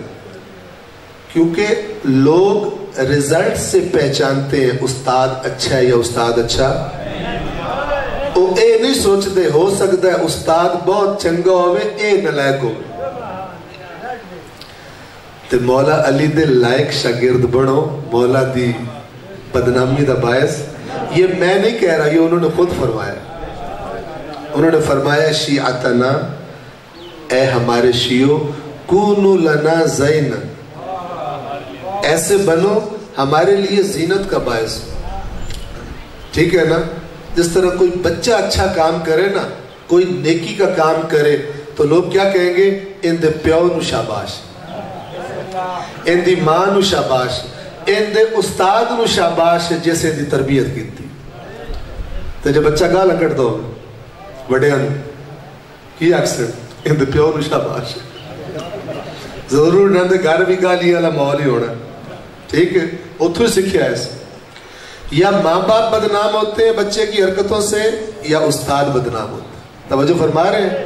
کیونکہ لوگ رزلٹ سے پہچانتے ہیں استاد اچھا ہے یا استاد اچھا وہ اے نہیں سوچتے ہو سکتا ہے استاد بہت چنگا ہوئے اے نلائق ہوئے تو مولا علی دے لائق شاگرد بڑھو مولا دی بدنامی دا باعث یہ میں نہیں کہہ رہا یہ انہوں نے خود فرمایا انہوں نے فرمایا شیعتنا اے ہمارے شیعو کونو لنا زین ایسے بنو ہمارے لیے زینت کا باعث ٹھیک ہے نا جس طرح کوئی بچہ اچھا کام کرے نا کوئی نیکی کا کام کرے تو لوگ کیا کہیں گے ان دے پیو نو شاباش ان دی ماں نو شاباش ان دے استاد نو شاباش جیسے دی تربیت کی تھی تو جب بچہ گالا کٹ دو بڑے ان کی اکثر ان دے پیو نو شاباش ضرور نہ گھر بھی گالی والا ماحول ہی ہونا. ٹھیک ہے, اتوں ہی سیکھا ہے. یا ماں باپ بدنام ہوتے ہیں بچے کی حرکتوں سے, یا استاد بدنام ہوتے ہیں. توجہ فرما رہے ہیں.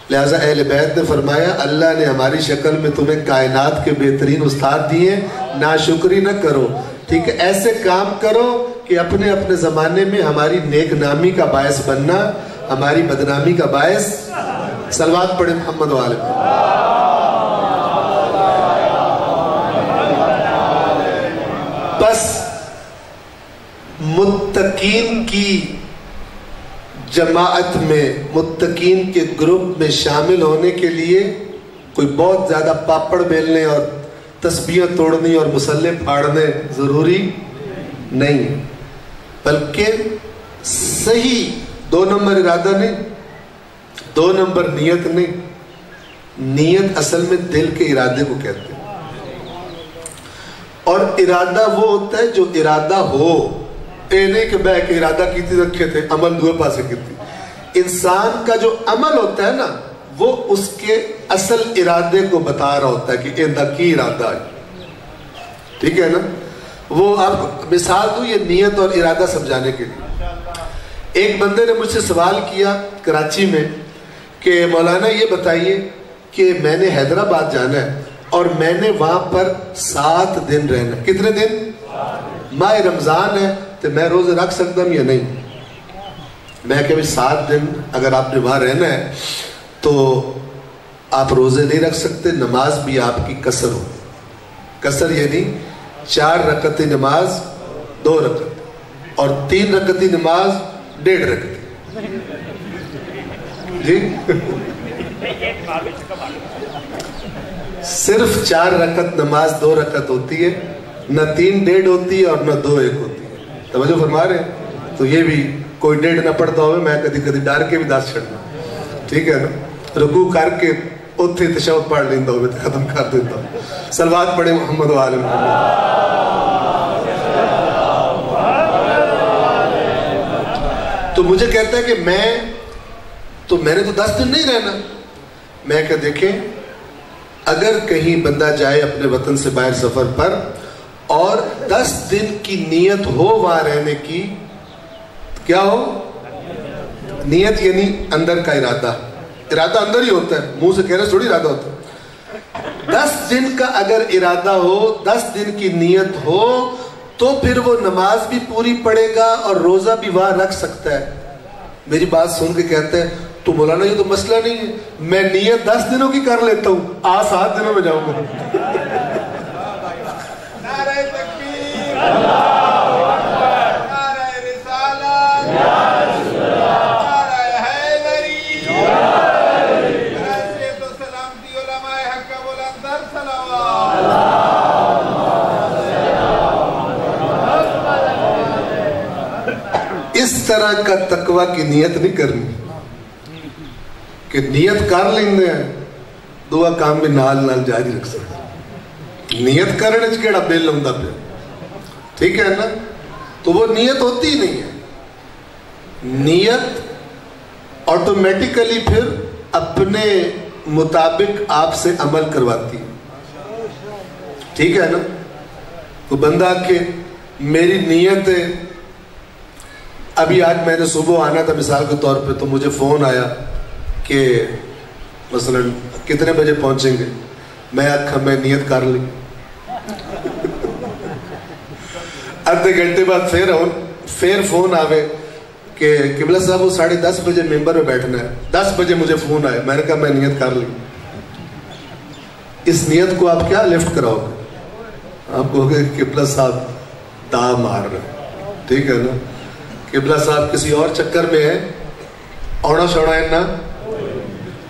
لہٰذا اہل بیت نے فرمایا اللہ نے ہماری شکل میں تمہیں کائنات کے بہترین استاد دیے, ناشکری نہ کرو. ٹھیک ہے, ایسے کام کرو کہ اپنے اپنے زمانے میں ہماری نیک نامی کا باعث بننا, ہماری بدنامی کا باعث. صلوات پڑھیں محمد و آل محمد. بس متقین کی جماعت میں, متقین کے گروپ میں شامل ہونے کے لیے کوئی بہت زیادہ پاپڑ بیلنے اور تسبیحیں توڑنی اور مسلح پھاڑنے ضروری نہیں, بلکہ صحیح 2 نمبر ارادہ نہیں, 2 نمبر نیت نہیں. نیت اصل میں دل کے ارادے کو کہتے ہیں, اور ارادہ وہ ہوتا ہے جو ارادہ ہو. اے نہیں کہ بہ کے ارادہ کیتی رکھے تھے, عمل دوے پاسے کیتی. انسان کا جو عمل ہوتا ہے نا, وہ اس کے اصل ارادے کو بتا رہا ہوتا ہے کہ اندہ کی ارادہ ہے. ٹھیک ہے نا. وہ آپ مثال دوں یہ نیت اور ارادہ سمجھانے کے لیے. ایک بندے نے مجھ سے سوال کیا کراچی میں کہ مولانا یہ بتائیے کہ میں نے حیدرآباد جانا ہے اور میں نے وہاں پر 7 دن رہنا ہے. کتنے دن؟ ماہ رمضان ہے تو میں روزے رکھ سکتا ہوں یا نہیں؟ میں کہ 7 دن اگر آپ نے وہاں رہنا ہے تو آپ روزے نہیں رکھ سکتے, نماز بھی آپ کی قصر ہو. قصر یعنی 4 رکعتی نماز 2 رکعت اور 3 رکعتی نماز 1.5 رکعت. جی صرف 4 رکعت نماز 2 رکعت ہوتی ہے, نہ 3 1.5 ہوتی ہے اور نہ 2 1 ہوتی ہے. توجہ فرما رہے ہیں. تو یہ بھی کوئی 1.5 نہ پڑھتا ہوئے میں کدی ڈر کے بھی دس چھڑنا. ٹھیک ہے نا. رکوع کر کے اتھے تشہد پڑھ لیندہ ہوئے ختم کر دیتا ہوں. صلوات پڑھیں محمد و آل محمد. تو مجھے کہتا ہے کہ میں نے تو 10 دن نہیں رہنا. میں کہ دیکھیں, اگر کہیں بندہ جائے اپنے وطن سے باہر سفر پر اور 10 دن کی نیت ہو وہاں رہنے کی, کیا ہو نیت؟ یعنی اندر کا ارادہ. ارادہ اندر ہی ہوتا ہے, منہ سے کہنے سے تھوڑی ارادہ ہوتا ہے. 10 دن کا اگر ارادہ ہو, 10 دن کی نیت ہو, تو پھر وہ نماز بھی پوری پڑے گا اور روزہ بھی وہاں رکھ سکتا ہے. میری بات سن کے کہتے ہیں تو مولانا یہ تو مسئلہ نہیں ہے, میں نیت 10 دنوں کی کر لیتا ہوں, 7 دنوں میں جاؤں گا. نعرہ تکبیر, نعرہ رسالت, نعرہ حیدری, راشد و سلامتی علماء حق کا بلندر صلوات. اس طرح کا تقوی کی نیت نہیں کرنی کہ نیت کر لیندے ہیں, دعا کام بھی نال جاری رکھ سکتے. نیت کرنے کیڑا بل ہوندا پیا. ٹھیک ہے نا. تو وہ نیت ہوتی ہی نہیں ہے. نیت آٹومیٹیکلی پھر اپنے مطابق آپ سے عمل کرواتی ہے. ٹھیک ہے نا. تو بندہ کہ میری نیت ہے, ابھی آج میں نے صبح آنا تھا مثال کے طور پہ, تو مجھے فون آیا کہ مثلا کتنے بجے پہنچیں گے. میں نیت کر لی. آدھے گھنٹے بعد پھر فون آوے کہ قبلہ صاحب وہ 10:30 بجے ممبر میں بیٹھنا ہے. 10 بجے مجھے فون آئے, میں نے کہا میں نیت کر لی. اس نیت کو آپ کیا لفٹ کراؤ گے؟ آپ کہو گے قبلہ صاحب دا مار رہے. ٹھیک ہے نا. قبلہ صاحب کسی اور چکر میں ہے, اوڑا شوڑا ہے نا.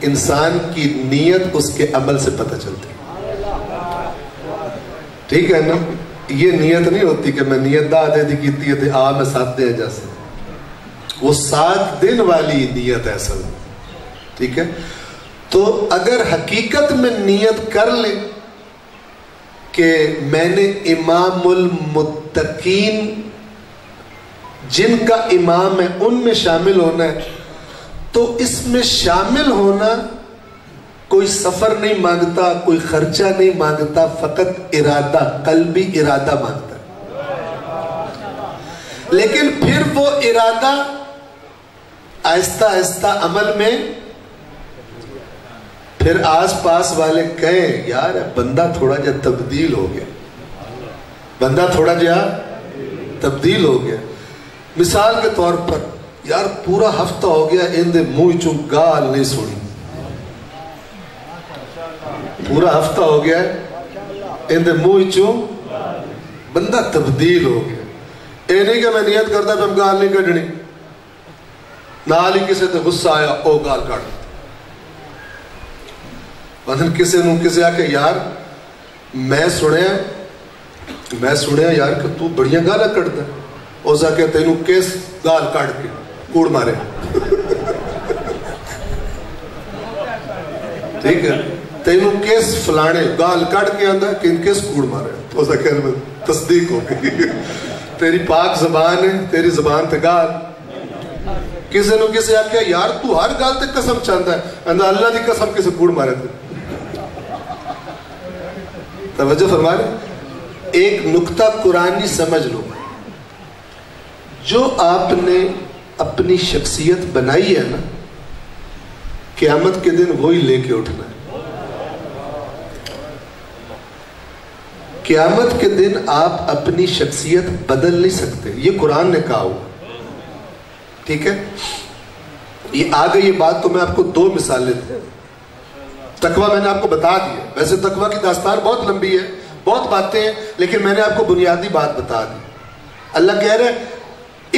انسان کی نیت اس کے عمل سے پتہ چلتی. ٹھیک ہے نا. یہ نیت نہیں ہوتی کہ میں نیت دا دے دی کیتی ہے میں 7 دن جیسے. وہ 7 دن والی نیت ہے اصل. ٹھیک ہے. تو اگر حقیقت میں نیت کر لیں کہ میں نے امام المتقین جن کا امام ہے ان میں شامل ہونا ہے, تو اس میں شامل ہونا کوئی سفر نہیں مانگتا، کوئی خرچہ نہیں مانگتا، فقط ارادہ، قلبی ارادہ مانگتا ہے۔ لیکن پھر وہ ارادہ آہستہ آہستہ عمل میں، پھر آس پاس والے کہیں یار بندہ تھوڑا جا تبدیل ہو گیا، بندہ تھوڑا جا تبدیل ہو گیا۔ مثال کے طور پر یار پورا ہفتہ ہو گیا اندے منہ چوں گال نہیں سنی، پورا ہفتہ ہو گیا اندے منہ چوں، بندہ تبدیل ہو گیا۔ اے نہیں کہ میں نیت کرتا پہ گال نہیں کٹنی، نال ہی کسے تے غصہ آیا او گال کٹ، مثلا کسے آکے یار میں سنیا یار کہ تو بڑیاں گالا کٹتا ہے، او سا کہ تینوں کس گال کٹ کے کوڑ مارے، ٹھیک ہے، تینوں کس فلانے گال کٹ کے آندھا کہ ان کس کوڑ مارے، او سا کہ تصدیق ہو گئی، تیری پاک زبان ہے، تیری زبان تے گال۔ کسے آکے یار تو ہر گال تے قسم چاہتا ہے، اندھا اللہ دی قسم کسے کوڑ مارے تھے۔ توجہ فرما رہے، ایک نکتہ قرآنی سمجھ لو، جو آپ نے اپنی شخصیت بنائی ہے نا، قیامت کے دن وہی لے کے اٹھنا ہے۔ قیامت کے دن آپ اپنی شخصیت بدل نہیں سکتے، یہ قرآن نے کہا ہوا، ٹھیک ہے۔ یہ آگے یہ بات تو میں آپ کو 2 مثالیں دوں۔ تقویٰ میں نے آپ کو بتا دیا، ویسے تقویٰ کی داستان بہت لمبی ہے، بہت باتیں ہیں، لیکن میں نے آپ کو بنیادی بات بتا دی۔ اللہ کہہ رہے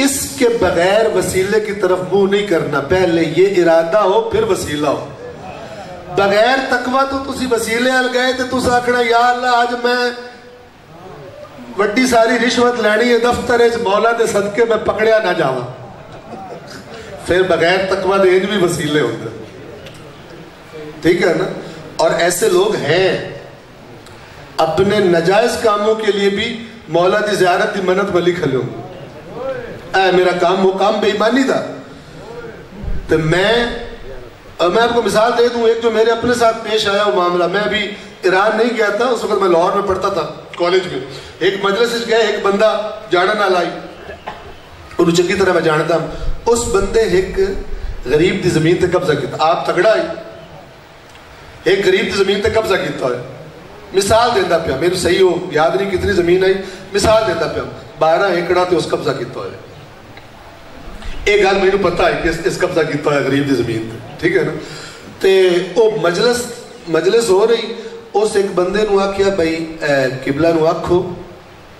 اس کے بغیر وسیلے کی طرف منہ نہیں کرنا، پہلے یہ ارادہ ہو پھر وسیلہ ہو۔ بغیر تقویٰ تو تسی وسیلے آل گئے تو تس آکھنا یا اللہ آج میں وڈی ساری رشوت لینی ہے دفتر اس مولا دے صدقے میں پکڑیا نہ جاواں، پھر بغیر تقویٰ دے بھی وسیلے ہوتے، ٹھیک ہے نا۔ اور ایسے لوگ ہیں اپنے نجائز کاموں کے لیے بھی مولا دی زیارت دی منت ولی کھلے ہوں، اے میرا کام وہ کام بے ایمانی دا۔ تو میں آپ کو مثال دے دوں، ایک جو میرے اپنے ساتھ پیش آیا وہ معاملہ، میں ابھی ایران نہیں گیا تھا، اس وقت میں لاہور میں پڑھتا تھا کالج میں، ایک مجلس گئے، ایک بندہ جانا نہ لائی، انہوں چنگی طرح میں جانتا ہوں، اس بندے ایک غریب دی زمین تے قبضہ کیتا، آپ تگڑا آئی، ایک غریب دی زمین تے قبضہ کیتا ہے، مثال دیندہ پیا، میرے صحیح ہو یاد نہیں کتنی زمین آئی، مثال دیندہ پیا 12 ایکڑا تے اس قبضہ کیتا ہے۔ ایک گل میرے پتہ ہے کہ اس قبضہ کیتا ہے غریب دی زمین تے، ٹھیک ہے نا۔ تے او مجلس ہو رہی، اس ایک بندے نو آکھیا بھائی قبلہ نو آکھو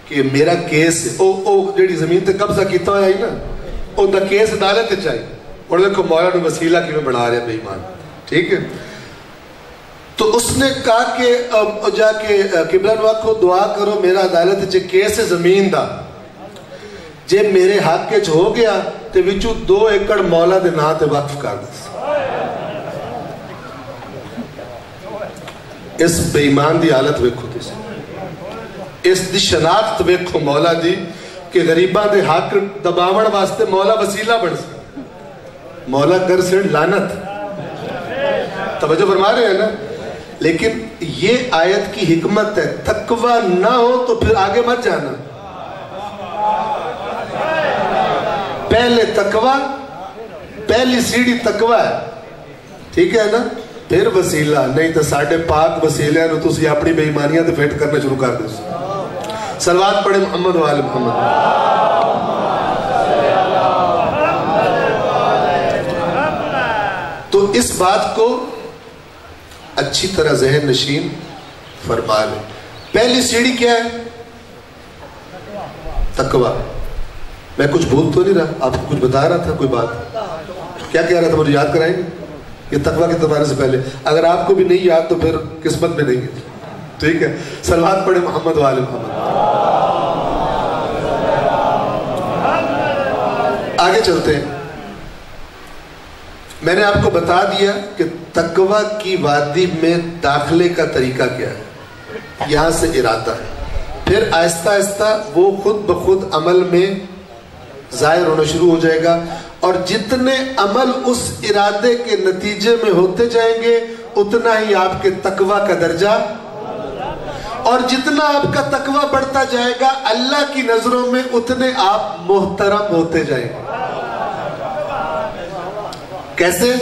کہ میرا کیس او جیڑی زمین تے قبضہ کیتا ہوا ہے نا، او دا کیس عدالت چاہیے، اور دیکھو مولا نو وسیلہ کی میں بنا رہے بے ایمان، ٹھیک ہے۔ تو اس نے کہا کہ جا کے قبلہ نو آکھو دعا کرو میرا عدالت چے کیس زمین دا جے میرے حق کے ہو گیا تے وچو 2 ایکڑ مولا دے نا تے وقف کر دے۔ اس بے ایمان دی حالت ویکھو تسی، اس دی شناخت ویکھو مولا دی کہ غریباں دے حق دباون واسطے مولا وسیلہ بن سکتا، مولا کر سے لعنت، توجہ فرما رہے ہیں نا۔ لیکن یہ آیت کی حکمت ہے، تقویٰ نہ ہو تو پھر آگے مت جانا، پہلے تقویٰ، پہلی سیڑھی تقویٰ ہے، ٹھیک ہے نا، پھر وسیلہ، نہیں تو ساڑھے پاک وسیلے ہیں تو اسی اپنی بے ایمانیاں تو فیٹ کرنے شروع کر دیں۔ صلوات پڑھیں محمد و آل محمد۔ تو اس بات کو اچھی طرح ذہن نشین فرما لیں، پہلی سیڑھی کیا ہے؟ تقویٰ۔ میں کچھ بھول تو نہیں رہا، آپ کو کچھ بتا رہا تھا کوئی بات، کیا کہہ رہا تھا مجھے یاد کرائیں گے؟ یہ تقویٰ کے تمہارے سے پہلے، اگر آپ کو بھی نہیں یاد تو پھر قسمت میں نہیں ہے، ٹھیک ہے۔ صلوات پڑھیں محمد و آل محمد۔ آگے چلتے ہیں۔ میں نے آپ کو بتا دیا کہ تقویٰ کی وادی میں داخلے کا طریقہ کیا ہے، یہاں سے ارادہ ہے، پھر آہستہ آہستہ وہ خود بخود عمل میں ظاہر ہونا شروع ہو جائے گا، اور جتنے عمل اس ارادے کے نتیجے میں ہوتے جائیں گے اتنا ہی آپ کے تقوی کا درجہ، اور جتنا آپ کا تقوی بڑھتا جائے گا اللہ کی نظروں میں اتنے آپ محترم ہوتے جائیں گے۔ کیسے؟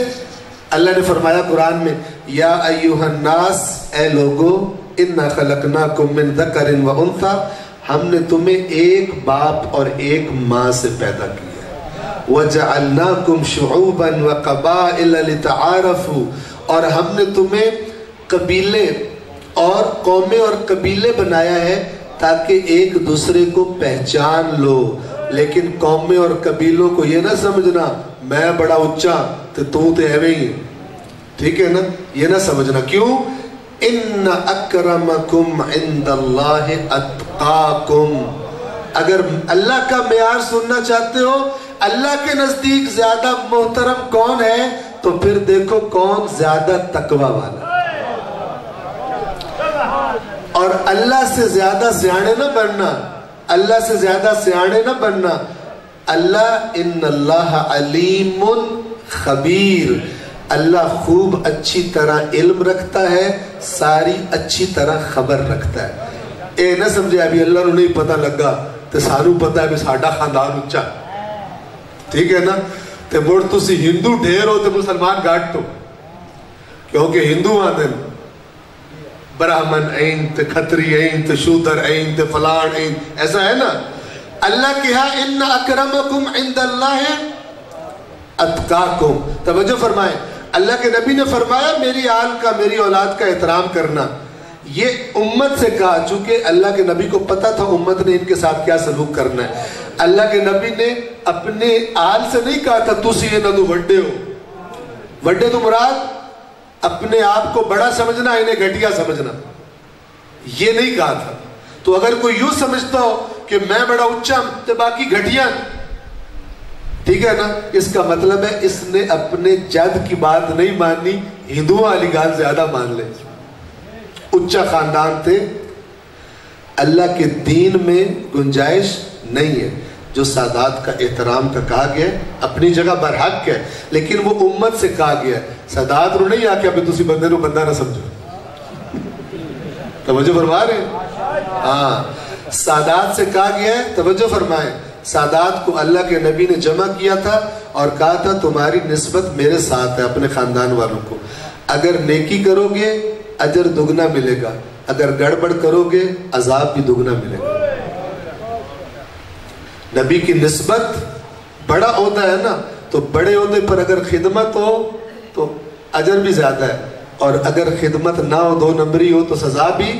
اللہ نے فرمایا قرآن میں، یا ایھا الناس، اے لوگو، انا خلقناکم من ذکر و انثی، ہم نے تمہیں ایک باپ اور ایک ماں سے پیدا کیا، وجعلناکم شعوبا وقبائل لتعارفوا، اور ہم نے تمہیں قبیلے اور قومیں اور قبیلے بنایا ہے تاکہ ایک دوسرے کو پہچان لو۔ لیکن قومیں اور قبیلوں کو یہ نہ سمجھنا میں بڑا اچھا تو ایویں ہی، ٹھیک ہے نا، یہ نہ سمجھنا۔ کیوں؟ ان اکرمکم عند اللہ اتقاکم، اگر اللہ کا معیار سننا چاہتے ہو اللہ کے نزدیک زیادہ محترم کون ہے، تو پھر دیکھو کون زیادہ تقوی والا، اور اللہ سے زیادہ سیانے نہ بننا، اللہ سے زیادہ سیانے نہ بننا۔ اللہ ان اللہ علیم خبیر، اللہ خوب اچھی طرح علم رکھتا ہے، ساری اچھی طرح خبر رکھتا ہے۔ اے نہ سمجھے ابھی اللہ نو نہیں پتہ لگا تو سانو پتہ ہے بھی ساڈا خاندان اچا، ٹھیک ہے نا، تے مڑ تسی ہندو ڈھیر ہو تے مسلمان گھٹ ہو، کیونکہ ہندو آندے برہمن این تے کھتری این تے شودر این تے فلان این، ایسا ہے نا۔ اللہ کہا ان اکرمکم عند اللہ اتقاکم، توجہ فرمائیں، اللہ کے نبی نے فرمایا میری آل کا، میری اولاد کا احترام کرنا، یہ امت سے کہا، چونکہ اللہ کے نبی کو پتا تھا امت نے ان کے ساتھ کیا سلوک کرنا ہے۔ اللہ کے نبی نے اپنے آل سے نہیں کہا تھا تسی یہ نہ تو وڈے ہو، وڈے تو مراد اپنے آپ کو بڑا سمجھنا، انہیں گھٹیا سمجھنا، یہ نہیں کہا تھا۔ تو اگر کوئی یوں سمجھتا ہو کہ میں بڑا اچھا تو باقی گھٹیا، ٹھیک ہے نا، اس کا مطلب ہے اس نے اپنے جد کی بات نہیں مانی، ہندوؤں والی گال زیادہ مان لے۔ اچھا خاندان تھے، اللہ کے دین میں گنجائش نہیں ہے۔ جو سادات کا احترام کا کہا گیا ہے اپنی جگہ برحق ہے، لیکن وہ امت سے کہا گیا ہے۔ سادات رو نہیں آکے ابھی تسی بندے نو بندہ نہ سمجھو، توجہ فرما رہے ہیں؟ ہاں، سادات سے کہا گیا ہے، توجہ فرمائیں، سادات کو اللہ کے نبی نے جمع کیا تھا اور کہا تھا تمہاری نسبت میرے ساتھ ہے، اپنے خاندان والوں کو، اگر نیکی کرو گے اجر دگنا ملے گا، اگر گڑبڑ کرو گے عذاب بھی دگنا ملے گا۔ نبی کی نسبت، بڑا عہدہ ہے نا، تو بڑے عہدے پر اگر خدمت ہو تو اجر بھی زیادہ ہے، اور اگر خدمت نہ ہو، دو نمبری ہو، تو سزا بھی۔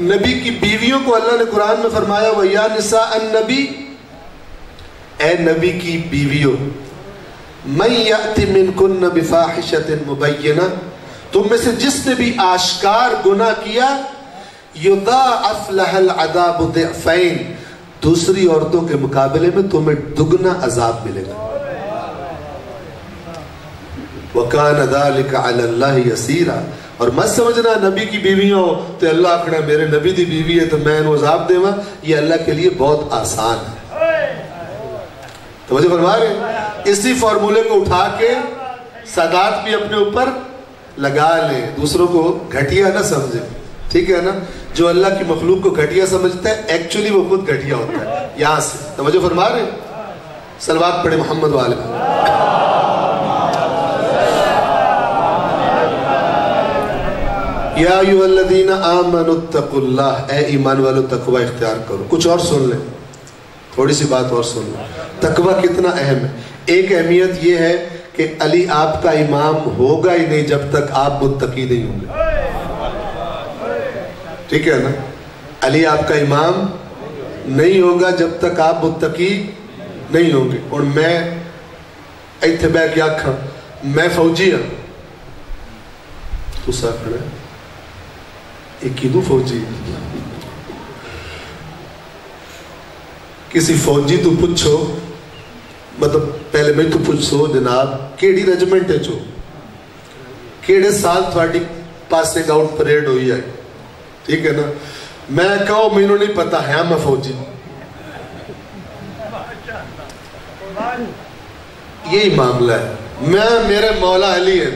نبی کی بیویوں کو اللہ نے قرآن میں فرمایا وَيَا نِسَاءَ النَّبِي، اے نبی کی بیویوں، مَن يَأْتِ مِنْكُنَّ بِفَاحِشَةٍ مُبَيِّنَةٍ، تم میں سے جس نے بھی آشکار گناہ کیا، يُضَاعَفْ لَهَا الْعَذَابُ ضِعْفَيْنِ، دوسری عورتوں کے مقابلے میں تمہیں دگنا عذاب ملے گا۔ وَكَانَ ذَلِكَ عَلَى اللَّهِ يَسِيرًا، اور مت سمجھنا نبی کی بیویوں تو اللہ آکھنا میرے نبی دی بیوی ہے تو میں انہوں عذاب دے ماں، یہ اللہ کے لیے بہت آسان ہے۔ توجہ فرما رہے ہیں؟ اسی فارمولے کو اٹھا کے سادات بھی اپنے اوپر لگا لیں، دوسروں کو گھٹیا نہ سمجھیں، ٹھیک ہے نا۔ جو اللہ کی مخلوق کو گھٹیا سمجھتا ہے ایکچولی وہ خود گھٹیا ہوتا ہے۔ یہاں سے توجہ فرما رہے ہیں؟ صلوات پڑھے محمد والے۔ یا ایھا الذین آمنوا اتقوا اللہ، اے ایمان والو تقوی اختیار کرو۔ کچھ اور سن لیں، تھوڑی سی بات اور سن لیں، تقوی کتنا اہم ہے۔ ایک اہمیت یہ ہے کہ علی آپ کا امام ہوگا ہی نہیں جب تک آپ متقی نہیں ہوں گے، ٹھیک ہے نا۔ علی آپ کا امام نہیں ہوگا جب تک آپ متقی نہیں ہوں گے۔ اور میں ایتھے بے کیا کھا، میں فوجی ہوں، تو سا کھڑا ہے ایک ہی دو فوجی، کسی فوجی تو پوچھو، مطلب پہلے میں تو پوچھو جناب کیڑی ریجمنٹ ہے، جو کیڑے سال تھوڑی پاسنگ آؤٹ پریڈ ہوئی ہے، ٹھیک ہے نا۔ میں کہو میں نہیں پتا ہے میں فوجی، یہی معاملہ ہے۔ میں میرے مولا علی ہیں،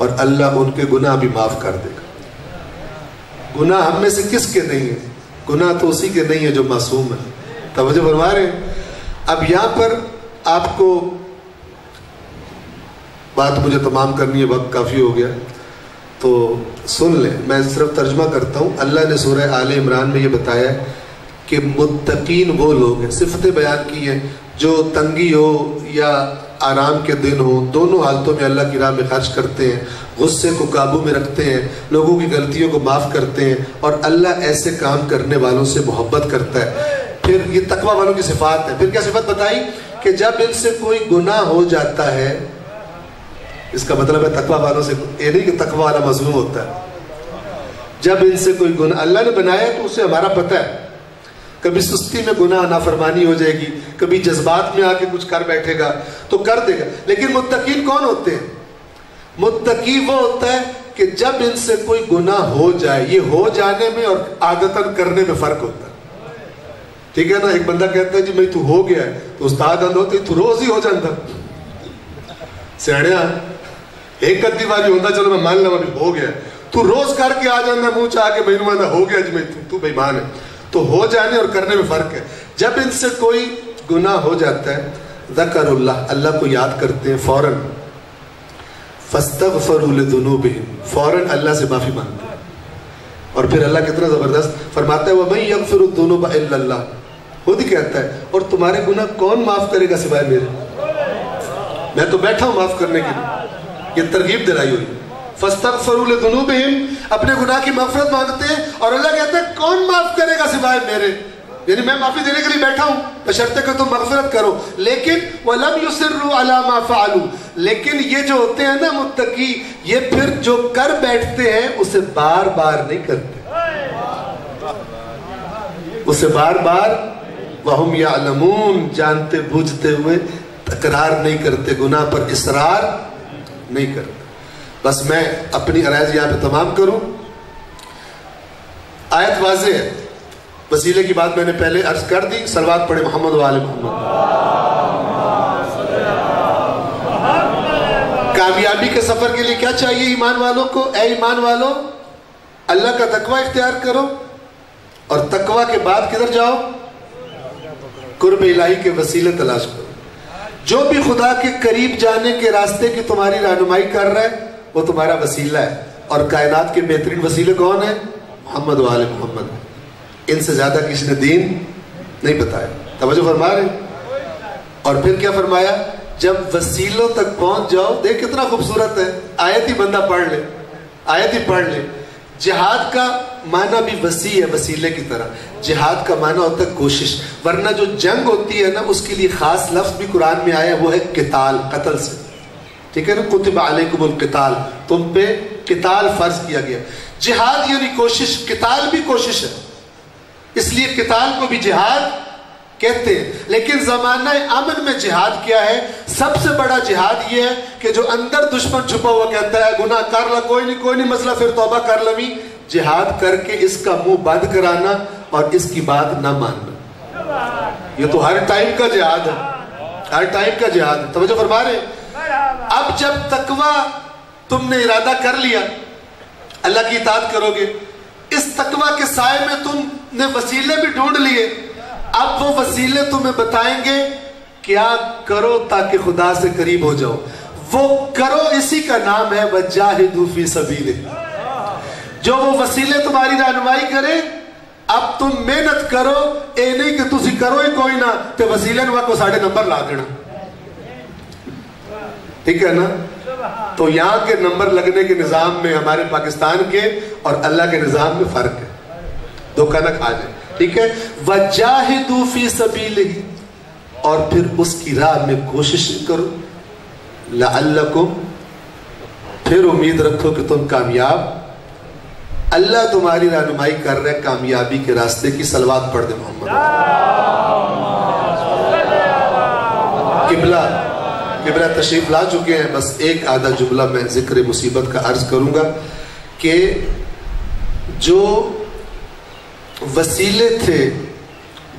اور اللہ ان کے گناہ بھی معاف کر دے گا۔ گناہ ہم میں سے کس کے نہیں ہے؟ گناہ تو اسی کے نہیں ہے جو معصوم ہے۔ توجہ فرما رہے ہیں؟ اب یہاں پر آپ کو بات مجھے تمام کرنی ہے، وقت کافی ہو گیا تو سن لیں، میں صرف ترجمہ کرتا ہوں۔ اللہ نے سورہ آل عمران میں یہ بتایا کہ متقین وہ لوگ ہیں، صفتیں بیان کی ہیں، جو تنگی ہو یا آرام کے دن ہو، دونوں حالتوں میں اللہ کی راہ میں خرچ کرتے ہیں، غصے کو قابو میں رکھتے ہیں، لوگوں کی غلطیوں کو معاف کرتے ہیں، اور اللہ ایسے کام کرنے والوں سے محبت کرتا ہے۔ پھر یہ تقوی والوں کی صفات ہے۔ پھر کیا صفت بتائی کہ جب ان سے کوئی گناہ ہو جاتا ہے، اس کا مطلب ہے تقوی والوں سے یہ نہیں کہ تقوی والا مظلوم ہوتا ہے، جب ان سے کوئی گناہ اللہ نے بنایا تو اسے ہمارا پتہ ہے، کبھی سستی میں گناہ نافرمانی ہو جائے گی، کبھی جذبات میں آ کے کچھ کر بیٹھے گا تو کر دے گا۔ لیکن متقین کون ہوتے ہیں؟ متقی وہ ہوتا ہے کہ جب ان سے کوئی گناہ ہو جائے، یہ ہو جانے میں اور عادتاً کرنے میں فرق ہوتا ہے۔ ٹھیک ہے نا؟ ایک بندہ کہتا ہے جی میں تو ہو گیا ہے تو استاد اندھ ہوتے تو روز ہی ہو جاتا، سیڑیا ایک ادھی باری ہوتا چلو میں مان لوں ابھی ہو گیا، تو روز کر کے آ جانا منہ چاہ کے بھائی مانا ہو گیا جی میں تو بے ایمان ہے۔ تو ہو جانے اور کرنے میں فرق ہے۔ جب ان سے کوئی گناہ ہو جاتا ہے ذکر اللہ کو یاد کرتے ہیں فوراً، فاستغفروا لذنوبہم، فوراً اللہ سے معافی مانگتے ہیں۔ اور پھر اللہ کتنا زبردست فرماتا ہے وَمَن يَغْفِرُ الذُّنُوبَ إِلَّا اللَّهُ، خود ہی کہتا ہے اور تمہارے گناہ کون معاف کرے گا سوائے میرے، میں تو بیٹھا ہوں معاف کرنے کے لیے۔ یہ ترغیب دلائی ہوئی، فاستغفروا لذنوبہم، اپنے گناہ کی مغفرت مانگتے ہیں، اور اللہ کہتا ہے کون معاف کرے گا سوائے میرے، یعنی میں معافی دینے کے لیے بیٹھا ہوں بشرطے کہ تم مغفرت کرو۔ لیکن وَلَمْ يُصِرُّوا عَلَى مَا فَعَلُوا، لیکن یہ جو ہوتے ہیں نا متقی، یہ پھر جو کر بیٹھتے ہیں اسے بار بار نہیں کرتے، اسے بار بار وَهُمْ يَعْلَمُونَ، جانتے بوجھتے ہوئے تکرار نہیں کرتے، گناہ پر اصرار نہیں کرتے۔ بس میں اپنی عرائض یہاں پہ تمام کروں۔ آیت واضح ہے، وسیلے کی بات میں نے پہلے عرض کر دی، صلوات پڑھے محمد و آل محمد۔ کامیابی کے سفر کے لیے کیا چاہیے ایمان والوں کو؟ اے ایمان والوں، اللہ کا تقوی اختیار کرو، اور تقوی کے بعد کدھر جاؤ؟ قرب الہی کے وسیلے تلاش کرو۔ جو بھی خدا کے قریب جانے کے راستے کی تمہاری رہنمائی کر رہا ہے وہ تمہارا وسیلہ ہے، اور کائنات کے بہترین وسیلے کون ہیں؟ محمد و آل محمد۔ ان سے زیادہ کسی نے دین نہیں بتایا۔ توجہ فرما رہے ہیں؟ اور پھر کیا فرمایا؟ جب وسیلوں تک پہنچ جاؤ، دیکھ کتنا خوبصورت ہے، آیت ہی بندہ پڑھ لے، آیت ہی پڑھ لے۔ جہاد کا معنی بھی وسیع ہے، وسیلے کی طرح۔ جہاد کا معنی ہوتا ہے کوشش، ورنہ جو جنگ ہوتی ہے نا اس کے لیے خاص لفظ بھی قرآن میں آیا، وہ ہے قتال، قتل سے۔ ٹھیک ہے نا؟ کتب علیکم القتال، تم پہ قتال فرض کیا گیا۔ جہاد یعنی کوشش، قتال بھی کوشش ہے، اس لیے قتال کو بھی جہاد کہتے ہیں۔ لیکن زمانہ امن میں جہاد کیا ہے؟ سب سے بڑا جہاد یہ ہے کہ جو اندر دشمن چھپا ہوا کہتا ہے گناہ کر لا، کوئی نہیں مسئلہ، پھر توبہ کر لوی، جہاد کر کے اس کا منہ بند کرانا اور اس کی بات نہ ماننا۔ یہ تو ہر ٹائم کا جہاد ہے، ہر ٹائم کا جہاد ہے۔ توجہ فرما رہے ہیں؟ اب جب تقوی تم نے ارادہ کر لیا، اللہ کی اطاعت کرو گے، اس تقوی کے سائے میں تم نے وسیلے بھی ڈھونڈ لیے، اب وہ وسیلے تمہیں بتائیں گے کیا کرو تاکہ خدا سے قریب ہو جاؤ۔ وہ کرو اسی کا نام ہے وَجَاهِدُوا فِي سَبِيلِهِ۔ جو وہ وسیلے تمہاری رہنمائی کرے، اب تم محنت کرو، اے نہیں کہ تسی کرو ہی کوئی نہ تے وسیلے نوا کو 6 نمبر لا دینا۔ ٹھیک ہے نا؟ تو یہاں کے نمبر لگنے کے نظام میں ہمارے پاکستان کے اور اللہ کے نظام میں فرق ہے، دھوکہ نہ کھا جائے۔ ٹھیک ہے؟ وَجَاهِدُوا فِي سَبِيلِهِ، اور پھر اس کی راہ میں کوشش کرو، لَعَلَّكُمْ، پھر امید رکھو کہ تم کامیاب۔ اللہ تمہاری رہنمائی کر رہے کامیابی کے راستے کی۔ صلوات پڑھ دے محمد۔ قبلہ تشریف لا چکے ہیں، بس ایک آدھا جملہ میں ذکر مصیبت کا عرض کروں گا کہ جو وسیلے تھے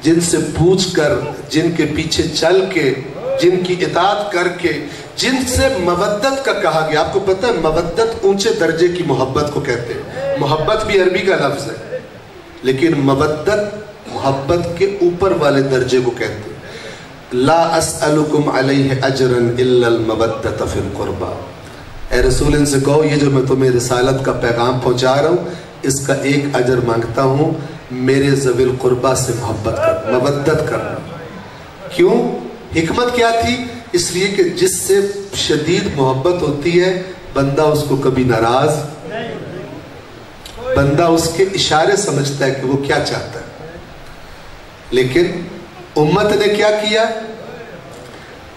جن سے پوچھ کر، جن کے پیچھے چل کے، جن کی اطاعت کر کے جن سے مودت کا کہا گیا. آپ کو پتہ ہے مودت اونچے درجے کی محبت کو کہتے ہیں. محبت بھی عربی کا لفظ ہے لیکن مودت محبت کے اوپر والے درجے کو کہتے ہیں. لا اسألکم علیہ اجرا الا المودۃ فی القربى. اے رسول ان سے کہو یہ جو میں تمہیں رسالت کا پیغام پہنچا رہا ہوں اس کا ایک اجر مانگتا ہوں, میرے ذوی القربہ سے محبت کرنا, مودت کرنا. کیوں؟ حکمت کیا تھی؟ اس لیے کہ جس سے شدید محبت ہوتی ہے بندہ اس کو کبھی ناراض, بندہ اس کے اشارے سمجھتا ہے کہ وہ کیا چاہتا ہے. لیکن امت نے کیا کیا؟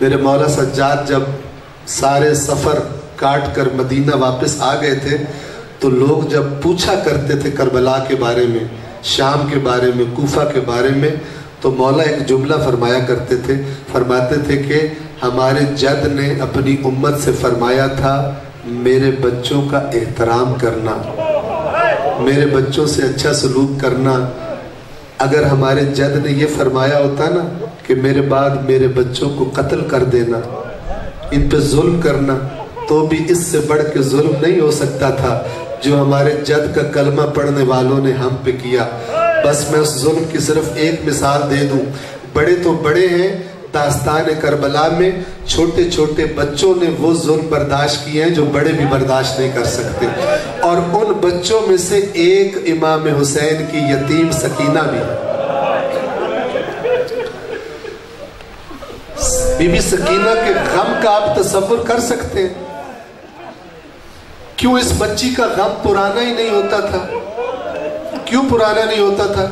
میرے مولا سجاد جب سارے سفر کاٹ کر مدینہ واپس آ گئے تھے تو لوگ جب پوچھا کرتے تھے کربلا کے بارے میں, شام کے بارے میں, کوفہ کے بارے میں, تو مولا ایک جملہ فرمایا کرتے تھے. فرماتے تھے کہ ہمارے جد نے اپنی امت سے فرمایا تھا میرے بچوں کا احترام کرنا, میرے بچوں سے اچھا سلوک کرنا. اگر ہمارے جد نے یہ فرمایا ہوتا نا کہ میرے بعد میرے بچوں کو قتل کر دینا, ان پہ ظلم کرنا, تو بھی اس سے بڑھ کے ظلم نہیں ہو سکتا تھا جو ہمارے جد کا کلمہ پڑھنے والوں نے ہم پہ کیا. بس میں اس ظلم کی صرف ایک مثال دے دوں. بڑے تو بڑے ہیں داستان کربلا میں, چھوٹے چھوٹے بچوں نے وہ ظلم برداشت کیے ہیں جو بڑے بھی برداشت نہیں کر سکتے. اور ان بچوں میں سے ایک امام حسین کی یتیم سکینہ بھی ہے. بی بی سکینہ کے غم کا آپ تصور کر سکتے ہیں؟ کیوں اس بچی کا غم پرانا ہی نہیں ہوتا تھا؟ کیوں پرانا نہیں ہوتا تھا؟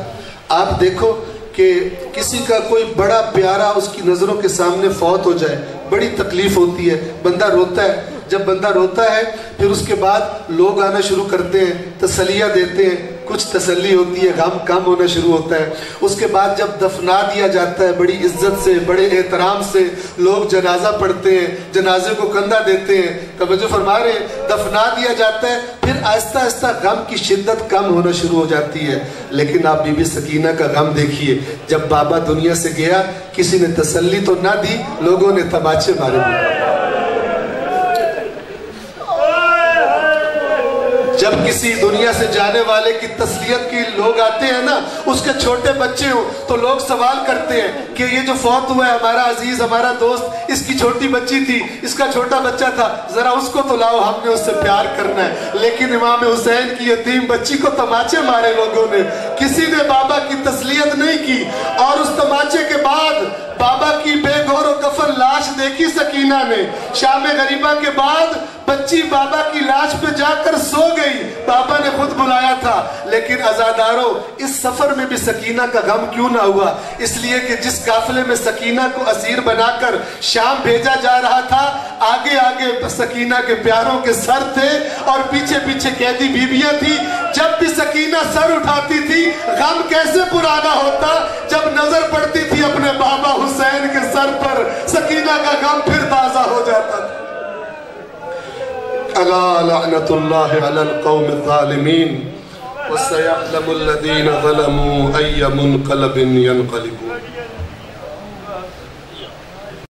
آپ دیکھو کہ کسی کا کوئی بڑا پیارا اس کی نظروں کے سامنے فوت ہو جائے, بڑی تکلیف ہوتی ہے, بندہ روتا ہے. جب بندہ روتا ہے پھر اس کے بعد لوگ آنا شروع کرتے ہیں, تسلیہ دیتے ہیں, کچھ تسلی ہوتی ہے, غم کم ہونا شروع ہوتا ہے. اس کے بعد جب دفنا دیا جاتا ہے بڑی عزت سے, بڑے احترام سے لوگ جنازہ پڑھتے ہیں, جنازے کو کندھا دیتے ہیں, توجہ فرما رہے ہیں, دفنا دیا جاتا ہے, پھر آہستہ آہستہ غم کی شدت کم ہونا شروع ہو جاتی ہے. لیکن آپ بی بی سکینہ کا غم دیکھیے, جب بابا دنیا سے گیا کسی نے تسلی تو نہ دی, لوگوں نے تماچے مارے. جب کسی دنیا سے جانے والے کی تسلیت کی لوگ آتے ہیں نا, اس کے چھوٹے بچے ہوں تو لوگ سوال کرتے ہیں کہ یہ جو فوت ہوا ہے ہمارا عزیز, ہمارا دوست, اس کی چھوٹی بچی تھی, اس کا چھوٹا بچہ تھا, ذرا اس کو تو لاؤ, ہم نے اس سے پیار کرنا ہے. لیکن امام حسین کی یتیم بچی کو تماچے مارے لوگوں نے, کسی نے بابا کی تسلیت نہیں کی. اور اس تماچے کے بعد بابا کی بے گور و کفن لاش دیکھی سکینہ نے. شام غریبہ کے بعد بچی بابا کی لاش پہ جا کر سو گئی, بابا نے خود بلایا تھا. لیکن عزاداروں, اس سفر میں بھی سکینہ کا غم کیوں نہ ہوا؟ اس لیے کہ جس قافلے میں سکینہ کو اسیر بنا کر شام بھیجا جا رہا تھا, آگے آگے سکینہ کے پیاروں کے سر تھے اور پیچھے پیچھے قیدی بیویاں تھی. جب بھی سکینہ سر اٹھاتی تھی غم کیسے پرانا ہوتا؟ جب نظر پڑتی تھی اپنے بابا حسین کے سر پر, سکینہ کا غم پھر تازہ ہو جاتا تھا. الا لعنت اللہ علی القوم الظالمین وسيعلم الذين ظلموا أي منقلب ينقلبون.